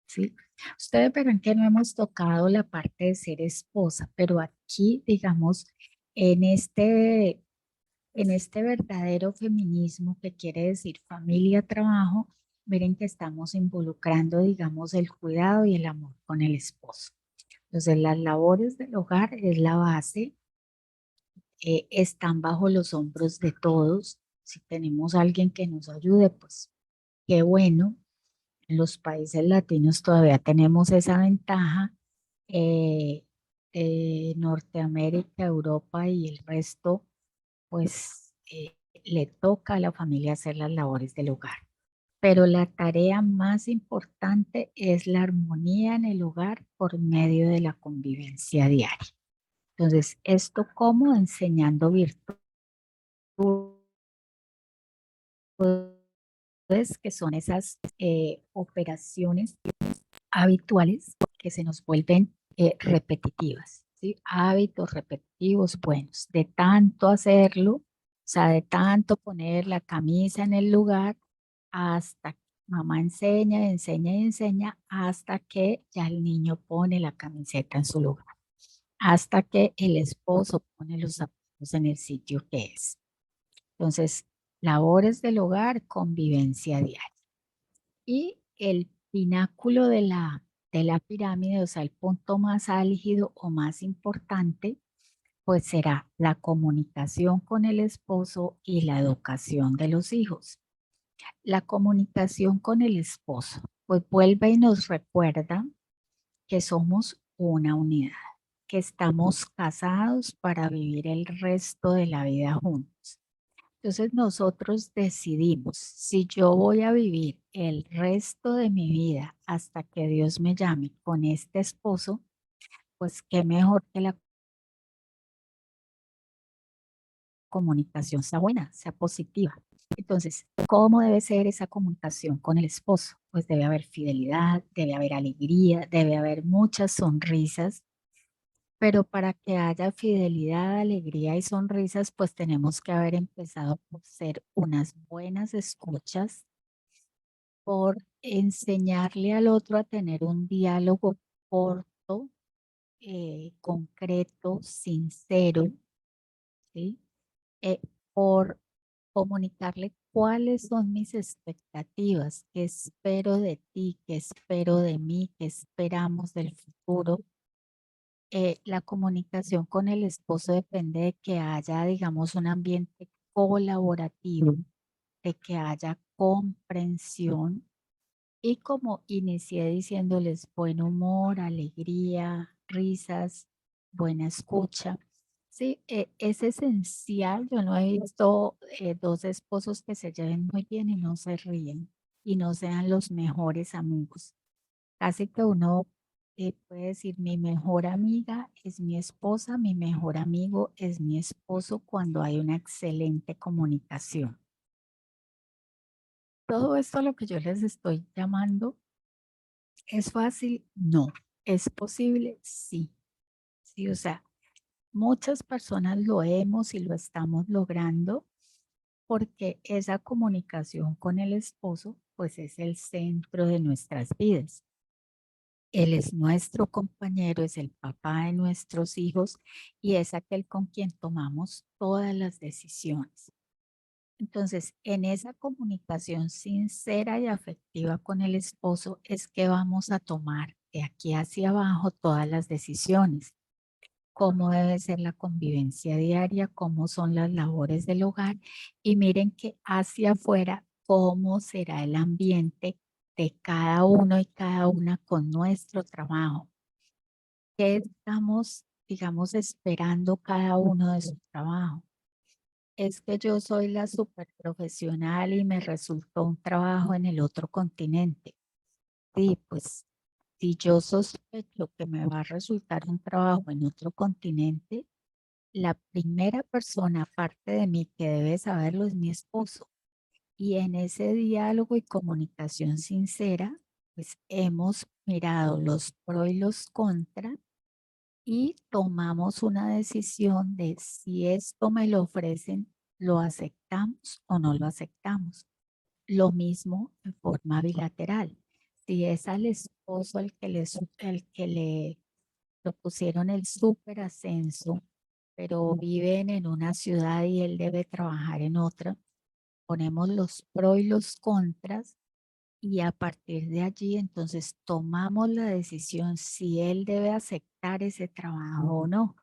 ¿sí? Ustedes verán que no hemos tocado la parte de ser esposa, pero aquí, digamos, en este verdadero feminismo que quiere decir familia, trabajo, miren que estamos involucrando, digamos, el cuidado y el amor con el esposo. Entonces, las labores del hogar es la base, están bajo los hombros de todos. Si tenemos alguien que nos ayude, pues qué bueno. En los países latinos todavía tenemos esa ventaja. eh, Norteamérica, Europa y el resto, pues le toca a la familia hacer las labores del hogar. Pero la tarea más importante es la armonía en el hogar por medio de la convivencia diaria. Entonces, ¿esto cómo? Enseñando virtudes que son esas operaciones habituales que se nos vuelven repetitivas, ¿sí? Hábitos repetitivos buenos, de tanto hacerlo, o sea, de tanto poner la camisa en el lugar, hasta que mamá enseña, enseña y enseña, hasta que ya el niño pone la camiseta en su lugar, hasta que el esposo pone los zapatos en el sitio que es. Entonces, labores del hogar, convivencia diaria. Y el pináculo de la pirámide, o sea, el punto más álgido o más importante, pues será la comunicación con el esposo y la educación de los hijos. La comunicación con el esposo, pues vuelve y nos recuerda que somos una unidad, que estamos casados para vivir el resto de la vida juntos. Entonces nosotros decidimos si yo voy a vivir el resto de mi vida hasta que Dios me llame con este esposo, pues qué mejor que la comunicación sea buena, sea positiva. Entonces, ¿cómo debe ser esa comunicación con el esposo? Pues debe haber fidelidad, debe haber alegría, debe haber muchas sonrisas, pero para que haya fidelidad, alegría y sonrisas, pues tenemos que haber empezado por ser unas buenas escuchas, por enseñarle al otro a tener un diálogo corto, concreto, sincero, ¿sí? Eh, por comunicarle cuáles son mis expectativas, qué espero de ti, qué espero de mí, qué esperamos del futuro. La comunicación con el esposo depende de que haya, digamos, un ambiente colaborativo, de que haya comprensión. Y como inicié diciéndoles buen humor, alegría, risas, buena escucha, sí, es esencial. Yo no he visto dos esposos que se lleven muy bien y no se ríen y no sean los mejores amigos. Casi que uno puede decir, mi mejor amiga es mi esposa, mi mejor amigo es mi esposo cuando hay una excelente comunicación. Todo esto lo que yo les estoy llamando. ¿Es fácil? No. ¿Es posible? Sí. Sí, o sea, muchas personas lo hemos y lo estamos logrando porque esa comunicación con el esposo, pues es el centro de nuestras vidas. Él es nuestro compañero, es el papá de nuestros hijos y es aquel con quien tomamos todas las decisiones. Entonces, en esa comunicación sincera y afectiva con el esposo es que vamos a tomar de aquí hacia abajo todas las decisiones. Cómo debe ser la convivencia diaria, cómo son las labores del hogar y miren que hacia afuera, cómo será el ambiente de cada uno y cada una con nuestro trabajo. ¿Qué estamos, digamos, esperando cada uno de su trabajo? Es que yo soy la super profesional y me resultó un trabajo en el otro continente. Sí, pues si yo sospecho que me va a resultar un trabajo en otro continente, la primera persona aparte de mí que debe saberlo es mi esposo. Y en ese diálogo y comunicación sincera, pues hemos mirado los pros y los contras y tomamos una decisión de si esto me lo ofrecen, lo aceptamos o no lo aceptamos. Lo mismo en forma bilateral. Si es al esposo el que le propusieron el súper ascenso, pero viven en una ciudad y él debe trabajar en otra, ponemos los pros y los contras y a partir de allí entonces tomamos la decisión si él debe aceptar ese trabajo o no.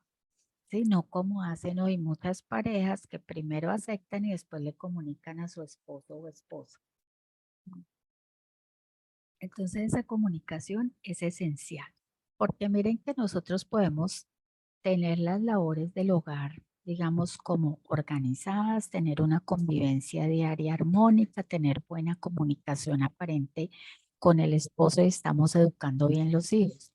Sí, no como hacen hoy muchas parejas que primero aceptan y después le comunican a su esposo o esposa. Entonces esa comunicación es esencial, porque miren que nosotros podemos tener las labores del hogar, digamos, como organizadas, tener una convivencia diaria armónica, tener buena comunicación aparente con el esposo y estamos educando bien los hijos.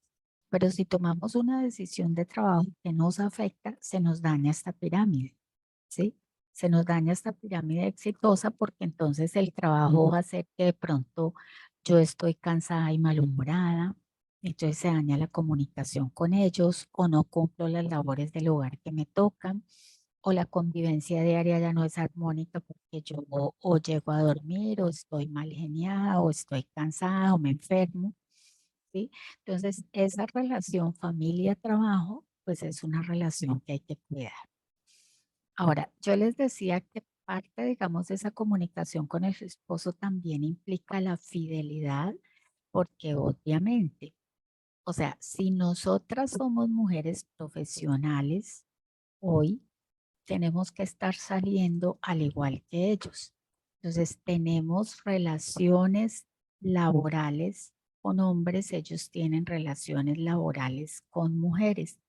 Pero si tomamos una decisión de trabajo que nos afecta, se nos daña esta pirámide, ¿sí? Se nos daña esta pirámide exitosa porque entonces el trabajo va a hacer que de pronto yo estoy cansada y malhumorada, entonces se daña la comunicación con ellos o no cumplo las labores del hogar que me tocan o la convivencia diaria ya no es armónica porque yo o llego a dormir o estoy mal geniada o estoy cansada o me enfermo, ¿sí? Entonces esa relación familia-trabajo pues es una relación que hay que cuidar. Ahora, yo les decía que parte, digamos, de esa comunicación con el esposo también implica la fidelidad porque obviamente, o sea, si nosotras somos mujeres profesionales, hoy tenemos que estar saliendo al igual que ellos. Entonces, tenemos relaciones laborales con hombres, ellos tienen relaciones laborales con mujeres.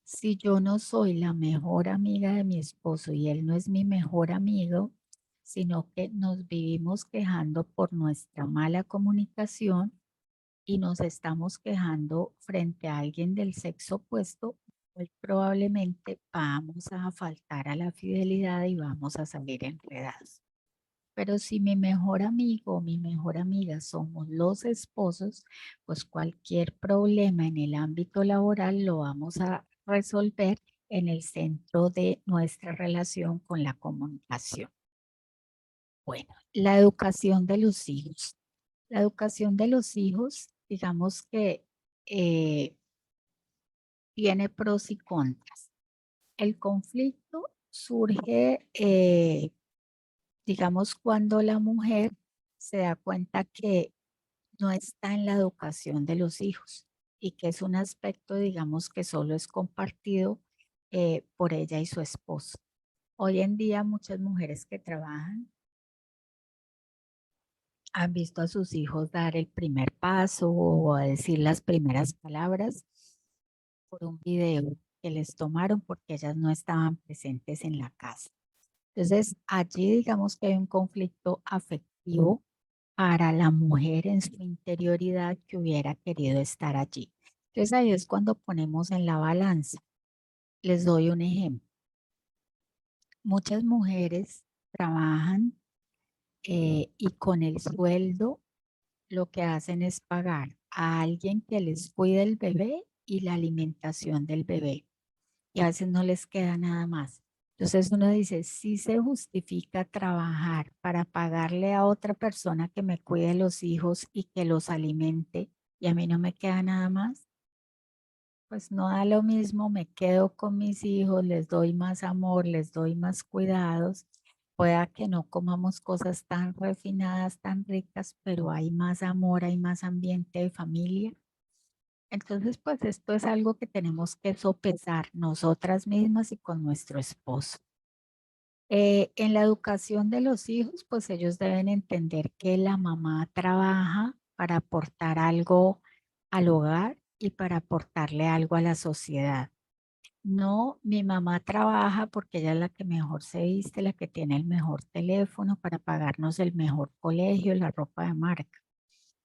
Si yo no soy la mejor amiga de mi esposo y él no es mi mejor amigo, sino que nos vivimos quejando por nuestra mala comunicación, y nos estamos quejando frente a alguien del sexo opuesto, pues probablemente vamos a faltar a la fidelidad y vamos a salir enredados. Pero si mi mejor amigo o mi mejor amiga somos los esposos, pues cualquier problema en el ámbito laboral lo vamos a resolver en el centro de nuestra relación con la comunicación. Bueno, la educación de los hijos. La educación de los hijos, digamos que tiene pros y contras. El conflicto surge, digamos, cuando la mujer se da cuenta que no está en la educación de los hijos y que es un aspecto, digamos, que solo es compartido por ella y su esposo. Hoy en día muchas mujeres que trabajan han visto a sus hijos dar el primer paso o a decir las primeras palabras por un video que les tomaron porque ellas no estaban presentes en la casa. Entonces, allí digamos que hay un conflicto afectivo para la mujer en su interioridad que hubiera querido estar allí. Entonces, ahí es cuando ponemos en la balanza. Les doy un ejemplo. Muchas mujeres trabajan y con el sueldo lo que hacen es pagar a alguien que les cuide el bebé y la alimentación del bebé. Y a veces no les queda nada más. Entonces uno dice, si se justifica trabajar para pagarle a otra persona que me cuide los hijos y que los alimente y a mí no me queda nada más, pues no da lo mismo, me quedo con mis hijos, les doy más amor, les doy más cuidados. Pueda que no comamos cosas tan refinadas, tan ricas, pero hay más amor, hay más ambiente de familia. Entonces, pues esto es algo que tenemos que sopesar nosotras mismas y con nuestro esposo. En la educación de los hijos, pues ellos deben entender que la mamá trabaja para aportar algo al hogar y para aportarle algo a la sociedad. No, mi mamá trabaja porque ella es la que mejor se viste, la que tiene el mejor teléfono para pagarnos el mejor colegio, la ropa de marca,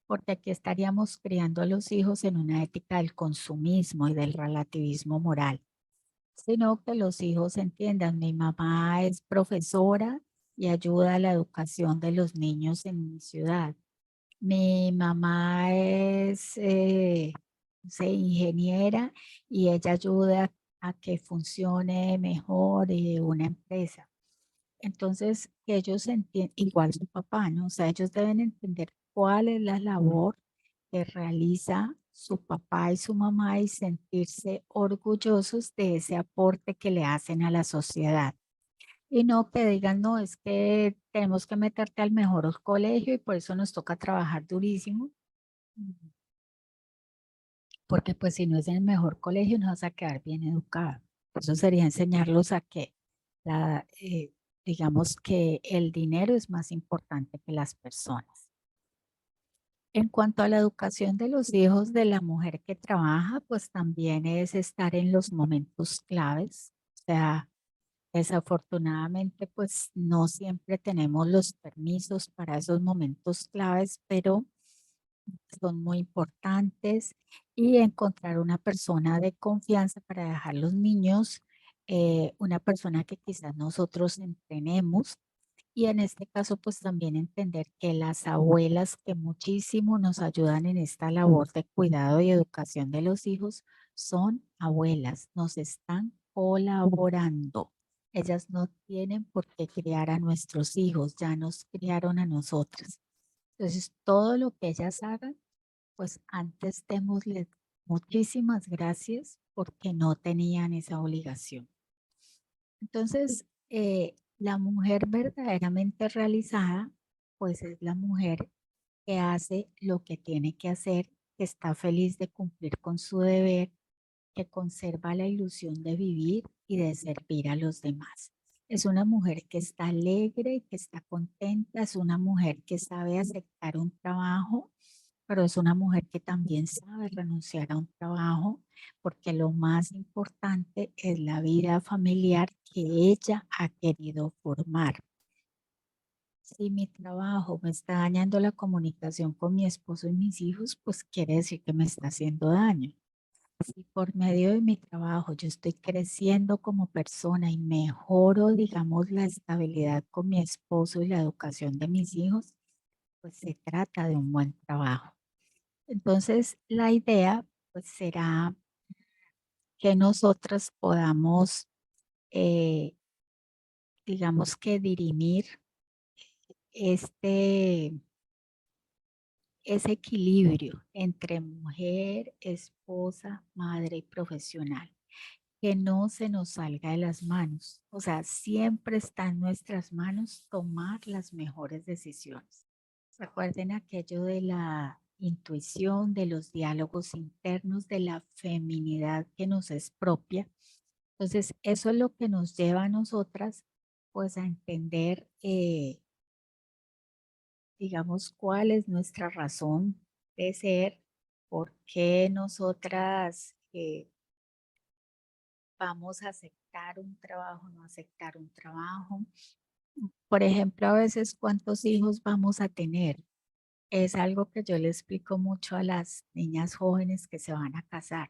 porque aquí estaríamos criando a los hijos en una ética del consumismo y del relativismo moral, sino que los hijos entiendan, mi mamá es profesora y ayuda a la educación de los niños en mi ciudad. Mi mamá es, no sé, ingeniera y ella ayuda a que funcione mejor una empresa. Entonces, que ellos entiendan, igual su papá, ¿no? O sea, ellos deben entender cuál es la labor que realiza su papá y su mamá y sentirse orgullosos de ese aporte que le hacen a la sociedad. Y no que digan, no, es que tenemos que meterte al mejor colegio y por eso nos toca trabajar durísimo. Ujú. Porque pues si no es en el mejor colegio no vas a quedar bien educado. Eso sería enseñarlos a que digamos que el dinero es más importante que las personas. En cuanto a la educación de los hijos de la mujer que trabaja, pues también es estar en los momentos claves. O sea, desafortunadamente, pues no siempre tenemos los permisos para esos momentos claves, pero son muy importantes y encontrar una persona de confianza para dejar los niños, una persona que quizás nosotros entrenemos y en este caso pues también entender que las abuelas que muchísimo nos ayudan en esta labor de cuidado y educación de los hijos son abuelas, nos están colaborando. Ellas no tienen por qué criar a nuestros hijos, ya nos criaron a nosotras. Entonces, todo lo que ellas hagan pues antes démosle muchísimas gracias porque no tenían esa obligación. Entonces, la mujer verdaderamente realizada, pues es la mujer que hace lo que tiene que hacer, que está feliz de cumplir con su deber, que conserva la ilusión de vivir y de servir a los demás. Es una mujer que está alegre, que está contenta, es una mujer que sabe aceptar un trabajo, pero es una mujer que también sabe renunciar a un trabajo, porque lo más importante es la vida familiar que ella ha querido formar. Si mi trabajo me está dañando la comunicación con mi esposo y mis hijos, pues quiere decir que me está haciendo daño. Si por medio de mi trabajo yo estoy creciendo como persona y mejoro, digamos, la estabilidad con mi esposo y la educación de mis hijos, pues se trata de un buen trabajo. Entonces, la idea pues será que nosotras podamos, eh, digamos que dirimir este, ese equilibrio entre mujer, esposa, madre y profesional. Que no se nos salga de las manos. O sea, siempre está en nuestras manos tomar las mejores decisiones. Recuerden aquello de la intuición, de los diálogos internos, de la feminidad que nos es propia. Entonces, eso es lo que nos lleva a nosotras, pues, a entender, digamos, cuál es nuestra razón de ser, por qué nosotras vamos a aceptar un trabajo, no aceptar un trabajo. Por ejemplo, a veces cuántos hijos vamos a tener. Es algo que yo le explico mucho a las niñas jóvenes que se van a casar.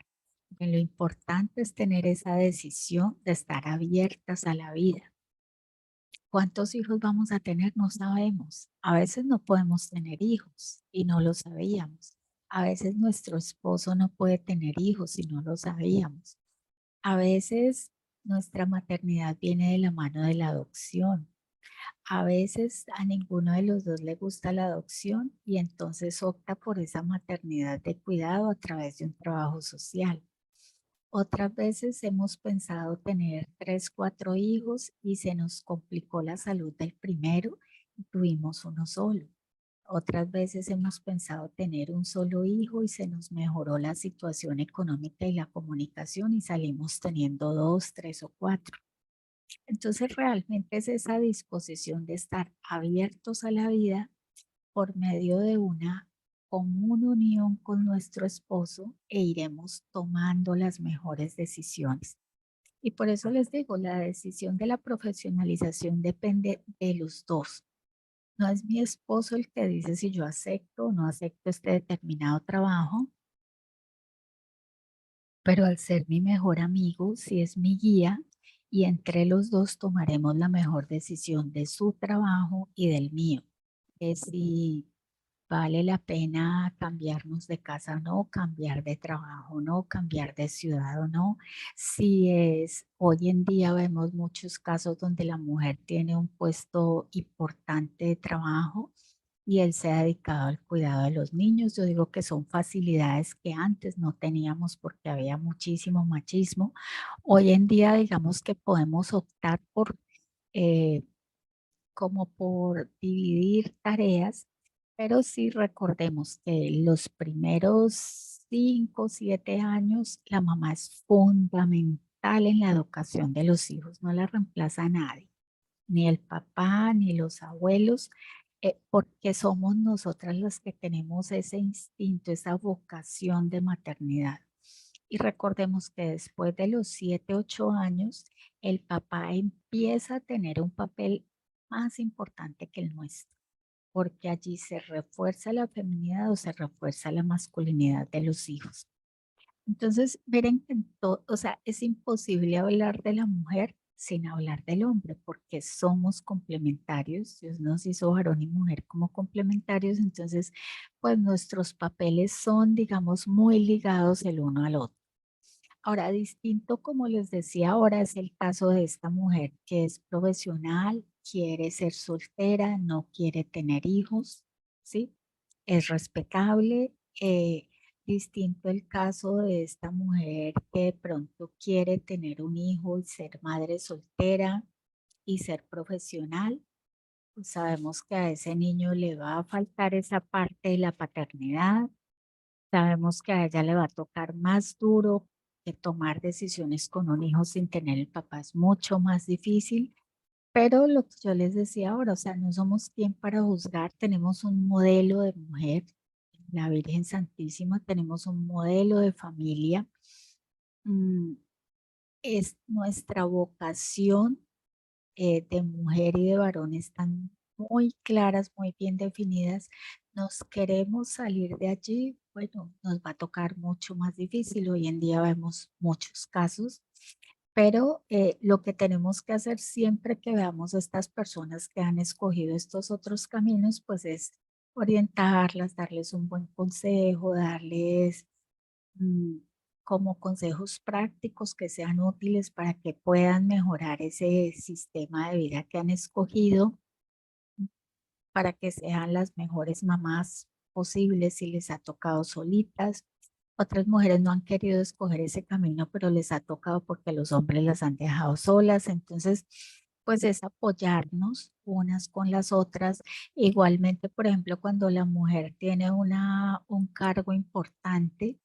Que lo importante es tener esa decisión de estar abiertas a la vida. ¿Cuántos hijos vamos a tener? No sabemos. A veces no podemos tener hijos y no lo sabíamos. A veces nuestro esposo no puede tener hijos y no lo sabíamos. A veces nuestra maternidad viene de la mano de la adopción. A veces a ninguno de los dos le gusta la adopción y entonces opta por esa maternidad de cuidado a través de un trabajo social. Otras veces hemos pensado tener 3, 4 hijos y se nos complicó la salud del primero y tuvimos uno solo. Otras veces hemos pensado tener un solo hijo y se nos mejoró la situación económica y la comunicación y salimos teniendo 2, 3 o 4. Entonces realmente es esa disposición de estar abiertos a la vida por medio de una común unión con nuestro esposo e iremos tomando las mejores decisiones. Y por eso les digo, la decisión de la profesionalización depende de los dos. No es mi esposo el que dice si yo acepto o no acepto este determinado trabajo, pero al ser mi mejor amigo, si es mi guía y entre los dos tomaremos la mejor decisión de su trabajo y del mío. Que si vale la pena cambiarnos de casa o no, cambiar de trabajo o no, cambiar de ciudad o no. Si es, hoy en día vemos muchos casos donde la mujer tiene un puesto importante de trabajo y él se ha dedicado al cuidado de los niños. Yo digo que son facilidades que antes no teníamos porque había muchísimo machismo. Hoy en día digamos que podemos optar por eh, como por dividir tareas, pero sí recordemos que los primeros 5 o 7 años la mamá es fundamental en la educación de los hijos, no la reemplaza nadie, ni el papá, ni los abuelos, porque somos nosotras las que tenemos ese instinto, esa vocación de maternidad. Y recordemos que después de los 7, 8 años, el papá empieza a tener un papel más importante que el nuestro, porque allí se refuerza la feminidad o se refuerza la masculinidad de los hijos. Entonces, miren que o sea, es imposible hablar de la mujer sin hablar del hombre, porque somos complementarios. Dios nos hizo varón y mujer como complementarios, entonces, pues nuestros papeles son, digamos, muy ligados el uno al otro. Ahora, distinto, como les decía ahora, es el caso de esta mujer que es profesional, quiere ser soltera, no quiere tener hijos, ¿sí? Es respetable. Distinto el caso de esta mujer que de pronto quiere tener un hijo y ser madre soltera y ser profesional. Pues sabemos que a ese niño le va a faltar esa parte de la paternidad. Sabemos que a ella le va a tocar más duro, que tomar decisiones con un hijo sin tener el papá es mucho más difícil, pero lo que yo les decía ahora, o sea, no somos quien para juzgar, tenemos un modelo de mujer, la Virgen Santísima, tenemos un modelo de familia, mm, es nuestra vocación de mujer y de varón están muy claras, muy bien definidas. Nos queremos salir de allí, bueno, nos va a tocar mucho más difícil. Hoy en día vemos muchos casos, pero lo que tenemos que hacer siempre que veamos a estas personas que han escogido estos otros caminos, pues es orientarlas, darles un buen consejo, darles mm, como consejos prácticos que sean útiles para que puedan mejorar ese sistema de vida que han escogido, para que sean las mejores mamás posibles si les ha tocado solitas. Otras mujeres no han querido escoger ese camino, pero les ha tocado porque los hombres las han dejado solas. Entonces, pues es apoyarnos unas con las otras. Igualmente, por ejemplo, cuando la mujer tiene un cargo importante,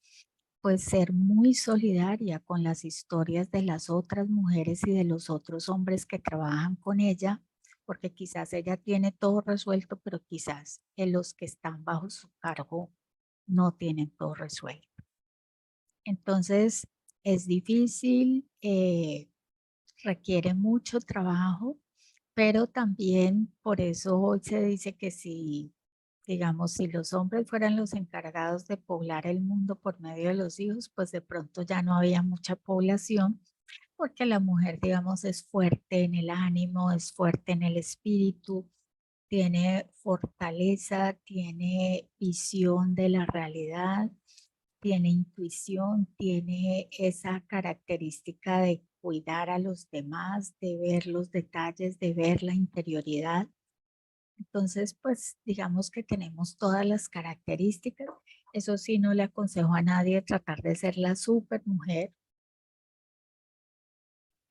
pues ser muy solidaria con las historias de las otras mujeres y de los otros hombres que trabajan con ella, porque quizás ella tiene todo resuelto, pero quizás los que están bajo su cargo no tienen todo resuelto. Entonces, es difícil, requiere mucho trabajo, pero también por eso hoy se dice que si, digamos, si los hombres fueran los encargados de poblar el mundo por medio de los hijos, pues de pronto ya no había mucha población, porque la mujer, digamos, es fuerte en el ánimo, es fuerte en el espíritu, tiene fortaleza, tiene visión de la realidad, tiene intuición, tiene esa característica de cuidar a los demás, de ver los detalles, de ver la interioridad. Entonces, pues digamos que tenemos todas las características. Eso sí, no le aconsejo a nadie tratar de ser la super mujer.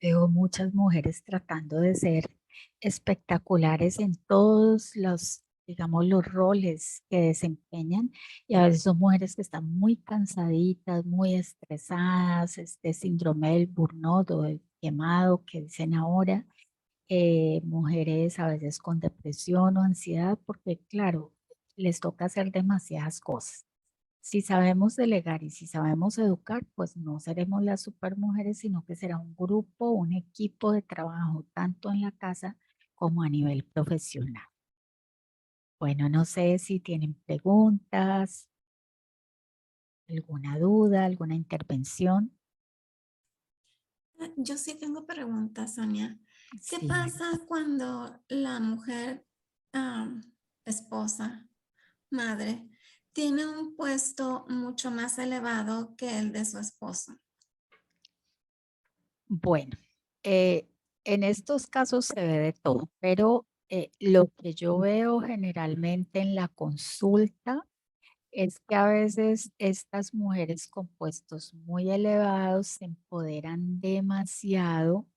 Veo muchas mujeres tratando de ser espectaculares en todos los, digamos, los roles que desempeñan y a veces son mujeres que están muy cansaditas, muy estresadas, este síndrome del burnout o del quemado que dicen ahora, mujeres a veces con depresión o ansiedad porque claro, les toca hacer demasiadas cosas. Si sabemos delegar y si sabemos educar, pues no seremos las supermujeres, sino que será un grupo, un equipo de trabajo, tanto en la casa como a nivel profesional. Bueno, no sé si tienen preguntas, alguna duda, alguna intervención. Yo sí tengo preguntas, Sonia. ¿Qué Sí, pasa cuando la mujer, am, esposa, madre, tiene un puesto mucho más elevado que el de su esposo? bueno, en estos casos se ve de todo, pero lo que yo veo generalmente en la consulta es que a veces estas mujeres con puestos muy elevados se empoderan demasiado,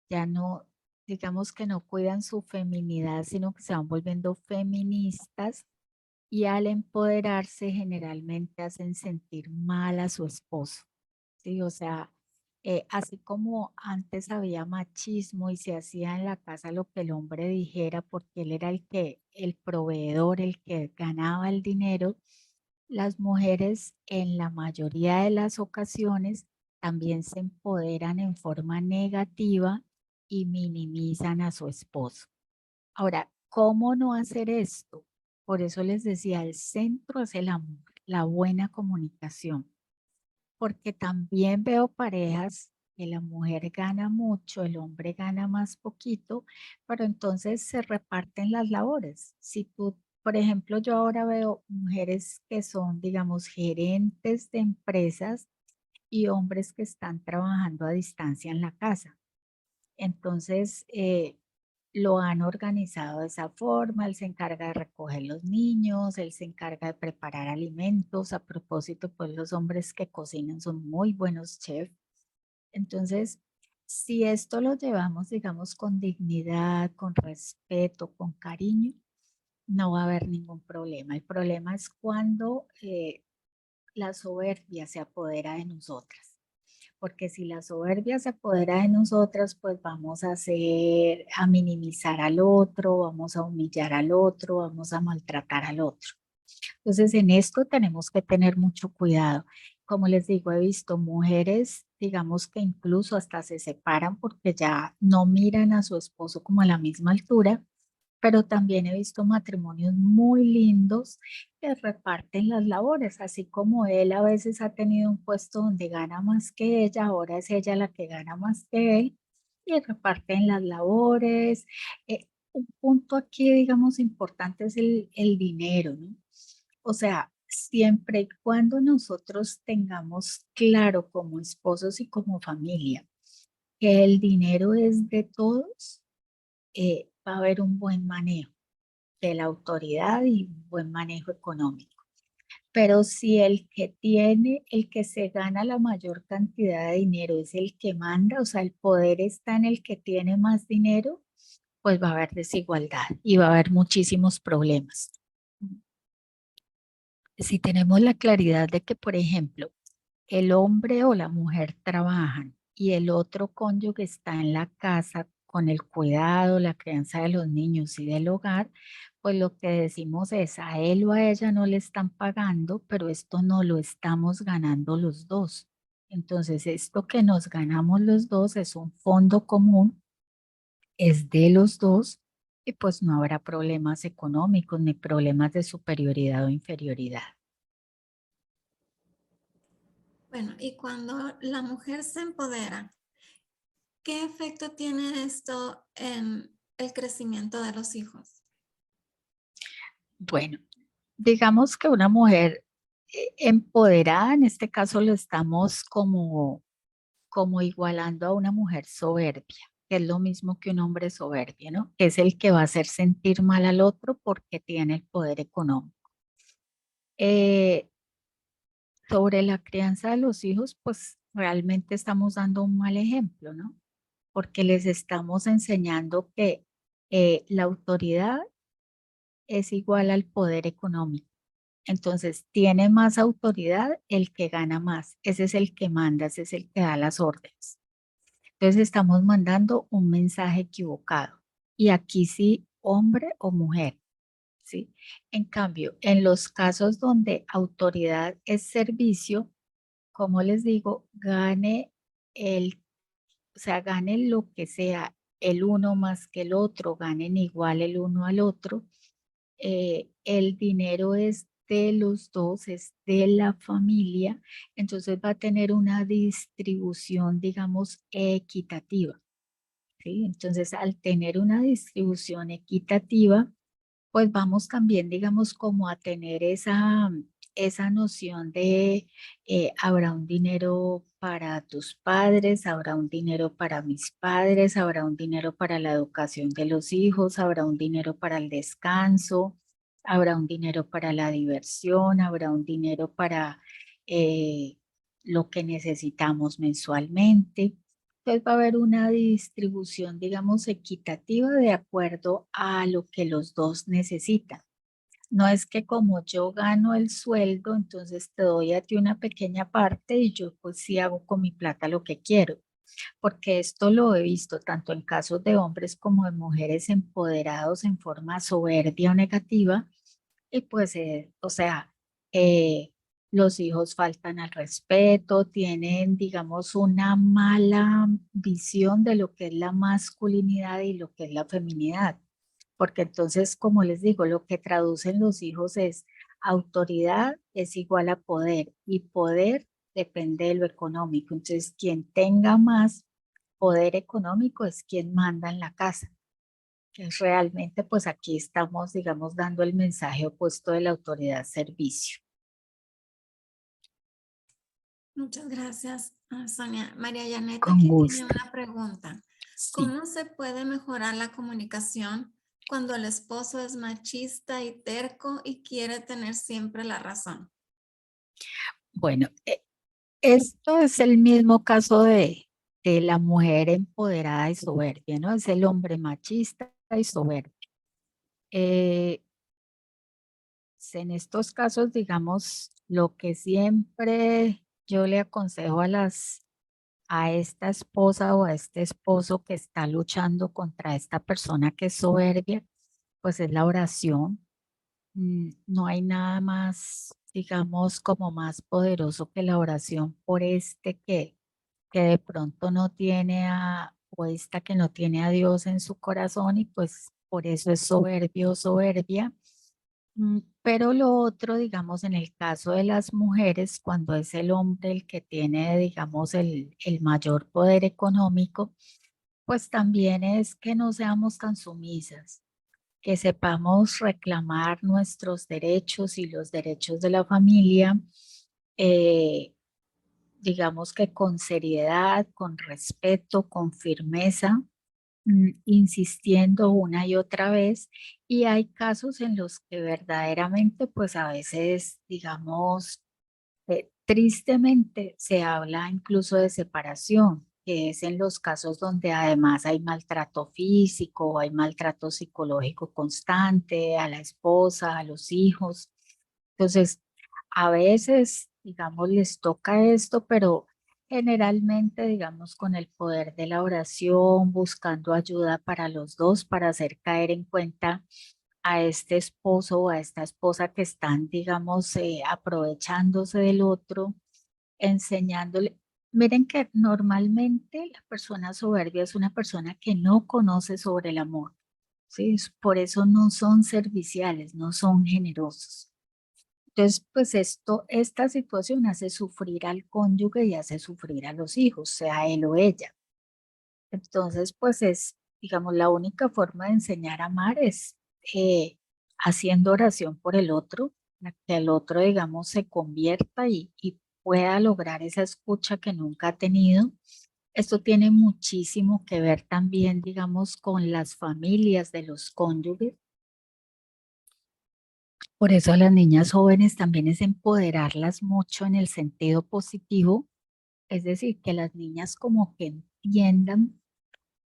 ya no, digamos que no cuidan su feminidad, sino que se van volviendo feministas y al empoderarse generalmente hacen sentir mal a su esposo, ¿sí? O sea, así como antes había machismo y se hacía en la casa lo que el hombre dijera porque él era el proveedor, el que ganaba el dinero, las mujeres en la mayoría de las ocasiones también se empoderan en forma negativa y minimizan a su esposo. Ahora, ¿cómo no hacer esto? Por eso les decía, el centro es el amor, la buena comunicación, porque también veo parejas que la mujer gana mucho, el hombre gana más poquito, pero entonces se reparten las labores. Si tú, por ejemplo, yo ahora veo mujeres que son, digamos, gerentes de empresas y hombres que están trabajando a distancia en la casa. Entonces, lo han organizado de esa forma, él se encarga de recoger los niños, él se encarga de preparar alimentos. A propósito, pues los hombres que cocinan son muy buenos chefs. Entonces, si esto lo llevamos, digamos, con dignidad, con respeto, con cariño, no va a haber ningún problema. El problema es cuando la soberbia se apodera de nosotras, porque si la soberbia se apodera de nosotras, pues vamos a hacer, a minimizar al otro, vamos a humillar al otro, vamos a maltratar al otro. Entonces, en esto tenemos que tener mucho cuidado. Como les digo, he visto mujeres, digamos que incluso hasta se separan porque ya no miran a su esposo como a la misma altura, pero también he visto matrimonios muy lindos que reparten las labores, así como él a veces ha tenido un puesto donde gana más que ella, ahora es ella la que gana más que él y reparten las labores. Un punto aquí, digamos, importante es el dinero, ¿no? O sea, siempre y cuando nosotros tengamos claro como esposos y como familia que el dinero es de todos, va a haber un buen manejo de la autoridad y un buen manejo económico. Pero si el que tiene, el que se gana la mayor cantidad de dinero es el que manda, o sea, el poder está en el que tiene más dinero, pues va a haber desigualdad y va a haber muchísimos problemas. Si tenemos la claridad de que, por ejemplo, el hombre o la mujer trabajan y el otro cónyuge está en la casa con el cuidado, la crianza de los niños y del hogar, pues lo que decimos es a él o a ella no le están pagando, pero esto no lo estamos ganando los dos. Entonces, esto que nos ganamos los dos es un fondo común, es de los dos y pues no habrá problemas económicos ni problemas de superioridad o inferioridad. Bueno, y cuando la mujer se empodera, ¿qué efecto tiene esto en el crecimiento de los hijos? Bueno, digamos que una mujer empoderada, en este caso lo estamos como igualando a una mujer soberbia, que es lo mismo que un hombre soberbio, ¿no? Es el que va a hacer sentir mal al otro porque tiene el poder económico. Eh, Sobre la crianza de los hijos, pues realmente estamos dando un mal ejemplo, ¿no? Porque les estamos enseñando que la autoridad es igual al poder económico. Entonces, tiene más autoridad el que gana más. Ese es el que manda, ese es el que da las órdenes. Entonces, estamos mandando un mensaje equivocado. Y aquí sí, hombre o mujer, ¿sí? En cambio, en los casos donde autoridad es servicio, como les digo, gane o sea, gane lo que sea el uno más que el otro, ganen igual el uno al otro, el dinero es de los dos, es de la familia, entonces va a tener una distribución, digamos, equitativa, ¿sí? Entonces, al tener una distribución equitativa, pues vamos también, digamos, como a tener esa noción de habrá un dinero para tus padres, habrá un dinero para mis padres, habrá un dinero para la educación de los hijos, habrá un dinero para el descanso, habrá un dinero para la diversión, habrá un dinero para eh, lo que necesitamos mensualmente. Entonces va a haber una distribución, digamos, equitativa de acuerdo a lo que los dos necesitan. No es que como yo gano el sueldo, entonces te doy a ti una pequeña parte y yo pues sí hago con mi plata lo que quiero, porque esto lo he visto tanto en casos de hombres como de mujeres empoderados en forma soberbia o negativa, y pues, o sea, eh, los hijos faltan al respeto, tienen, digamos, una mala visión de lo que es la masculinidad y lo que es la feminidad. Porque entonces, como les digo, lo que traducen los hijos es autoridad es igual a poder y poder depende de lo económico. Entonces, quien tenga más poder económico es quien manda en la casa, que realmente pues aquí estamos, digamos, dando el mensaje opuesto de la autoridad-servicio. Muchas gracias, Sonia. María Janet Con aquí tiene gusto. una pregunta. Sí. ¿Cómo se puede mejorar la comunicación cuando el esposo es machista y terco y quiere tener siempre la razón? Bueno, esto es el mismo caso de la mujer empoderada y soberbia, ¿no? Es el hombre machista y soberbio. Eh, en estos casos, digamos, lo que siempre yo le aconsejo a esta esposa o a este esposo que está luchando contra esta persona que es soberbia, pues es la oración. No hay nada más, digamos, como más poderoso que la oración por este que de pronto no tiene o esta que no tiene a Dios en su corazón y pues por eso es soberbio o soberbia. Pero lo otro, digamos, en el caso de las mujeres, cuando es el hombre el que tiene, digamos, el mayor poder económico, pues también es que no seamos tan sumisas, que sepamos reclamar nuestros derechos y los derechos de la familia, eh, digamos que con seriedad, con respeto, con firmeza, insistiendo una y otra vez. Y hay casos en los que verdaderamente, pues a veces, digamos, tristemente se habla incluso de separación, que es en los casos donde además hay maltrato físico, hay maltrato psicológico constante a la esposa, a los hijos. Entonces, a veces, digamos, les toca esto, pero generalmente, digamos, con el poder de la oración, buscando ayuda para los dos, para hacer caer en cuenta a este esposo o a esta esposa que están, digamos, aprovechándose del otro, enseñándole. Miren que normalmente la persona soberbia es una persona que no conoce sobre el amor, ¿sí? Por eso no son serviciales, no son generosos. Entonces, pues esta situación hace sufrir al cónyuge y hace sufrir a los hijos, sea él o ella. Entonces, pues es, digamos, la única forma de enseñar a amar es haciendo oración por el otro, para que el otro, digamos, se convierta y pueda lograr esa escucha que nunca ha tenido. Esto tiene muchísimo que ver también, digamos, con las familias de los cónyuges. Por eso a las niñas jóvenes también es empoderarlas mucho en el sentido positivo, es decir, que las niñas como que entiendan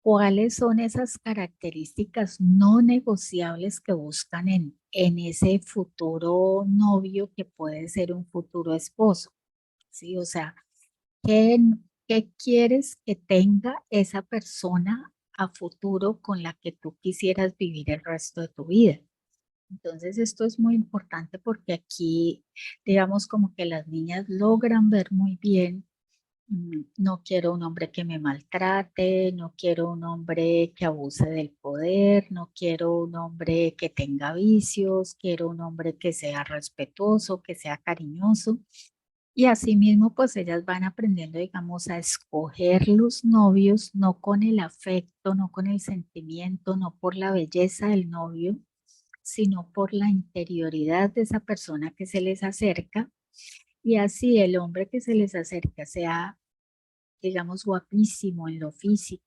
cuáles son esas características no negociables que buscan en ese futuro novio que puede ser un futuro esposo, ¿sí? O sea, ¿qué, qué quieres que tenga esa persona a futuro con la que tú quisieras vivir el resto de tu vida? Entonces, esto es muy importante porque aquí, digamos, como que las niñas logran ver muy bien No quiero un hombre que me maltrate, no quiero un hombre que abuse del poder, no quiero un hombre que tenga vicios, quiero un hombre que sea respetuoso, que sea cariñoso. Y asimismo, pues ellas van aprendiendo, digamos, a escoger los novios, no con el afecto, no con el sentimiento, no por la belleza del novio, sino por la interioridad de esa persona que se les acerca. Y así el hombre que se les acerca sea, digamos, guapísimo en lo físico,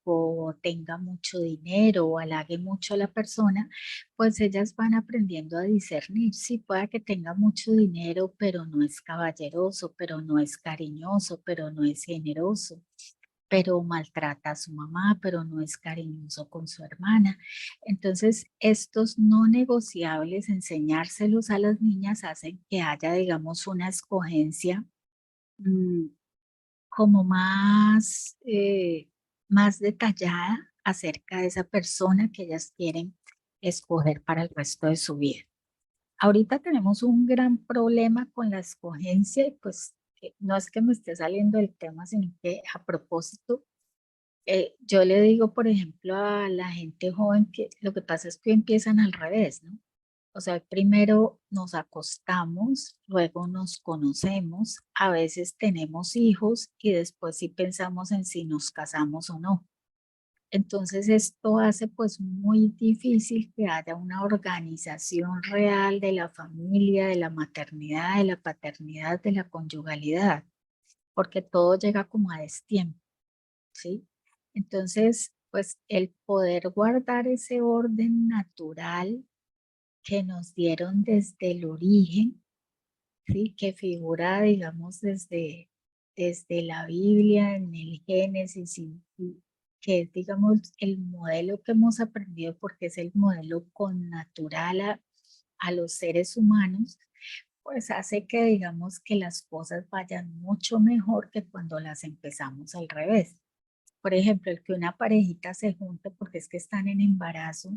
o tenga mucho dinero o halague mucho a la persona, pues ellas van aprendiendo a discernir. Sí, pueda que tenga mucho dinero, pero no es caballeroso, pero no es cariñoso, pero no es generoso, pero maltrata a su mamá, pero no es cariñoso con su hermana. Entonces, estos no negociables, enseñárselos a las niñas hacen que haya, digamos, una escogencia mm, como más detallada acerca de esa persona que ellas quieren escoger para el resto de su vida. Ahorita tenemos un gran problema con la escogencia y pues no es que me esté saliendo del tema, sino que a propósito, yo le digo, por ejemplo, a la gente joven que lo que pasa es que empiezan al revés, ¿no? O sea, primero nos acostamos, luego nos conocemos, a veces tenemos hijos y después sí pensamos en si nos casamos o no. Entonces esto hace pues muy difícil que haya una organización real de la familia, de la maternidad, de la paternidad, de la conyugalidad, porque todo llega como a destiempo, ¿sí? Entonces, pues el poder guardar ese orden natural que nos dieron desde el origen, ¿sí? Que figura, digamos, desde la Biblia, en el Génesis, y que es, digamos, el modelo que hemos aprendido porque es el modelo connatural a los seres humanos, pues hace que, digamos, que las cosas vayan mucho mejor que cuando las empezamos al revés. Por ejemplo, el que una parejita se junte porque es que están en embarazo,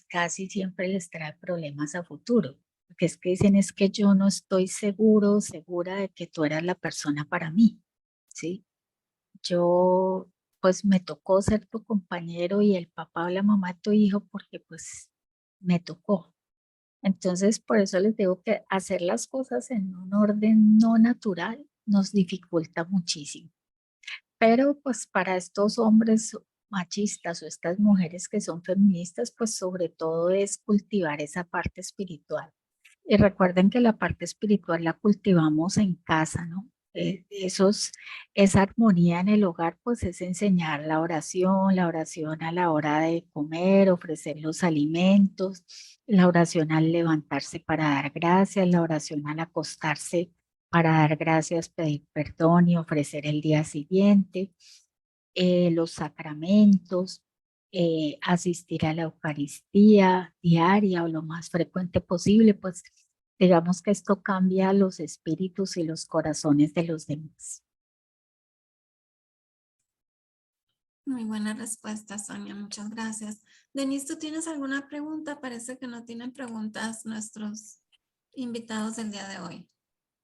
casi siempre les trae problemas a futuro, porque es que dicen es que yo no estoy seguro, segura de que tú eras la persona para mí, ¿sí? Yo, pues me tocó ser tu compañero y el papá o la mamá de tu hijo porque pues me tocó. Entonces, por eso les digo que hacer las cosas en un orden no natural nos dificulta muchísimo. Pero pues para estos hombres machistas o estas mujeres que son feministas, pues sobre todo es cultivar esa parte espiritual. Y recuerden que la parte espiritual la cultivamos en casa, ¿no? Esa armonía en el hogar, pues es enseñar la oración a la hora de comer, ofrecer los alimentos, la oración al levantarse para dar gracias, la oración al acostarse para dar gracias, pedir perdón y ofrecer el día siguiente, los sacramentos, asistir a la Eucaristía diaria o lo más frecuente posible, pues digamos que esto cambia los espíritus y los corazones de los demás. Muy buena respuesta, Sonia. Muchas gracias. Denise, ¿tú tienes alguna pregunta? Parece que no tienen preguntas nuestros invitados del día de hoy.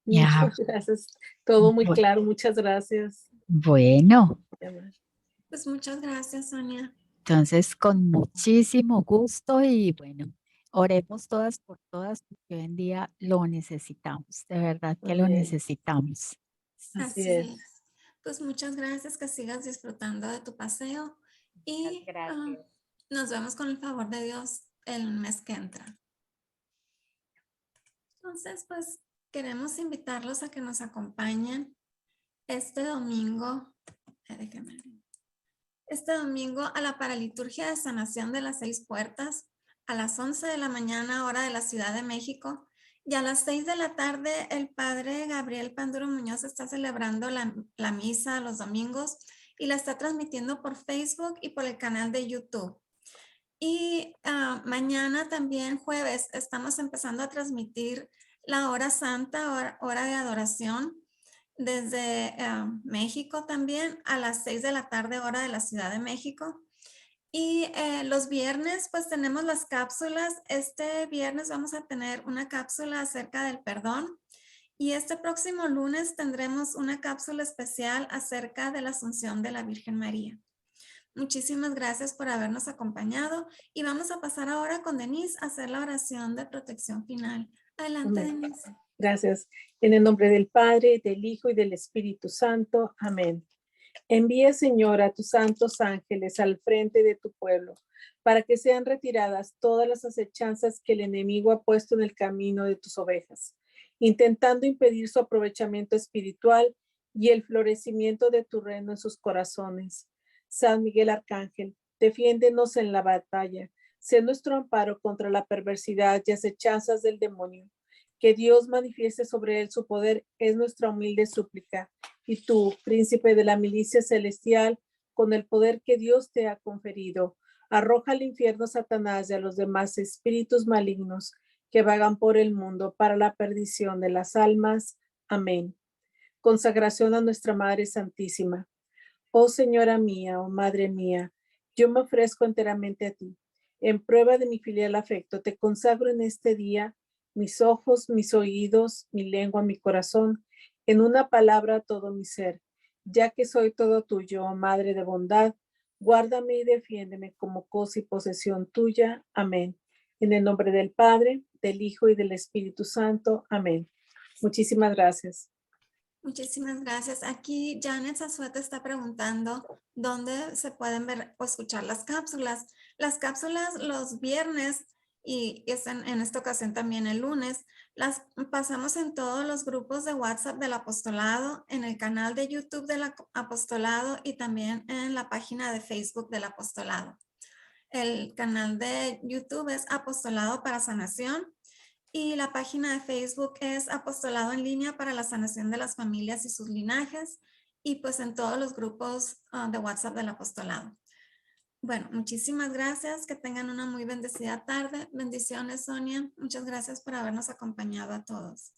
Ya, Muchas gracias. Todo muy bu- claro. Muchas gracias. bueno, Pues muchas gracias, Sonia. entonces con muchísimo gusto y bueno, oremos todas por todas porque hoy en día lo necesitamos, de verdad que lo Amén. necesitamos. Así Así es. es. Pues muchas gracias, que sigas disfrutando de tu paseo Muchas y gracias. nos vemos con el favor de Dios el mes que entra. Entonces, pues queremos invitarlos a que nos acompañen este domingo, déjenme ver, este domingo a la paraliturgia de sanación de las 6 puertas a las 11 de la mañana, hora de la Ciudad de México. Y a las 6 de la tarde, el padre Gabriel Panduro Muñoz está celebrando la misa los domingos y la está transmitiendo por Facebook y por el canal de YouTube. Y mañana también, jueves, estamos empezando a transmitir la hora santa, hora de adoración, desde México también a las 6 de la tarde, hora de la Ciudad de México. Y los viernes, pues tenemos las cápsulas. Este viernes vamos a tener una cápsula acerca del perdón Y este próximo lunes tendremos una cápsula especial acerca de la Asunción de la Virgen María. Muchísimas gracias por habernos acompañado y vamos a pasar ahora con Denise a hacer la oración de protección final. Adelante, Amén. Denise. Gracias. En el nombre del Padre, del Hijo y del Espíritu Santo. Amén. Envía, Señor, a tus santos ángeles al frente de tu pueblo, para que sean retiradas todas las acechanzas que el enemigo ha puesto en el camino de tus ovejas, intentando impedir su aprovechamiento espiritual y el florecimiento de tu reino en sus corazones. San Miguel Arcángel, defiéndenos en la batalla. Sé nuestro amparo contra la perversidad y acechanzas del demonio. Que Dios manifieste sobre él su poder es nuestra humilde súplica. Y tú, príncipe de la milicia celestial, con el poder que Dios te ha conferido, arroja al infierno a Satanás y a los demás espíritus malignos que vagan por el mundo para la perdición de las almas. Amén. Consagración a nuestra Madre Santísima. Oh Señora mía, oh Madre mía, yo me ofrezco enteramente a ti. En prueba de mi filial afecto, te consagro en este día mis ojos, mis oídos, mi lengua, mi corazón, en una palabra todo mi ser. Ya que soy todo tuyo, oh Madre de bondad, guárdame y defiéndeme como cosa y posesión tuya. Amén. En el nombre del Padre, del Hijo y del Espíritu Santo. Amén. Muchísimas gracias. Muchísimas gracias. Aquí Janet Zazueta está preguntando dónde se pueden ver o escuchar las cápsulas. Las cápsulas los viernes y es en esta ocasión también el lunes. Las pasamos en todos los grupos de WhatsApp del apostolado, en el canal de YouTube del apostolado y también en la página de Facebook del apostolado. El canal de YouTube es Apostolado para Sanación. Y la página de Facebook es Apostolado en Línea para la Sanación de las Familias y sus Linajes. Y pues en todos los grupos de WhatsApp del apostolado. Bueno, muchísimas gracias. Que tengan una muy bendecida tarde. Bendiciones, Sonia. Muchas gracias por habernos acompañado a todos.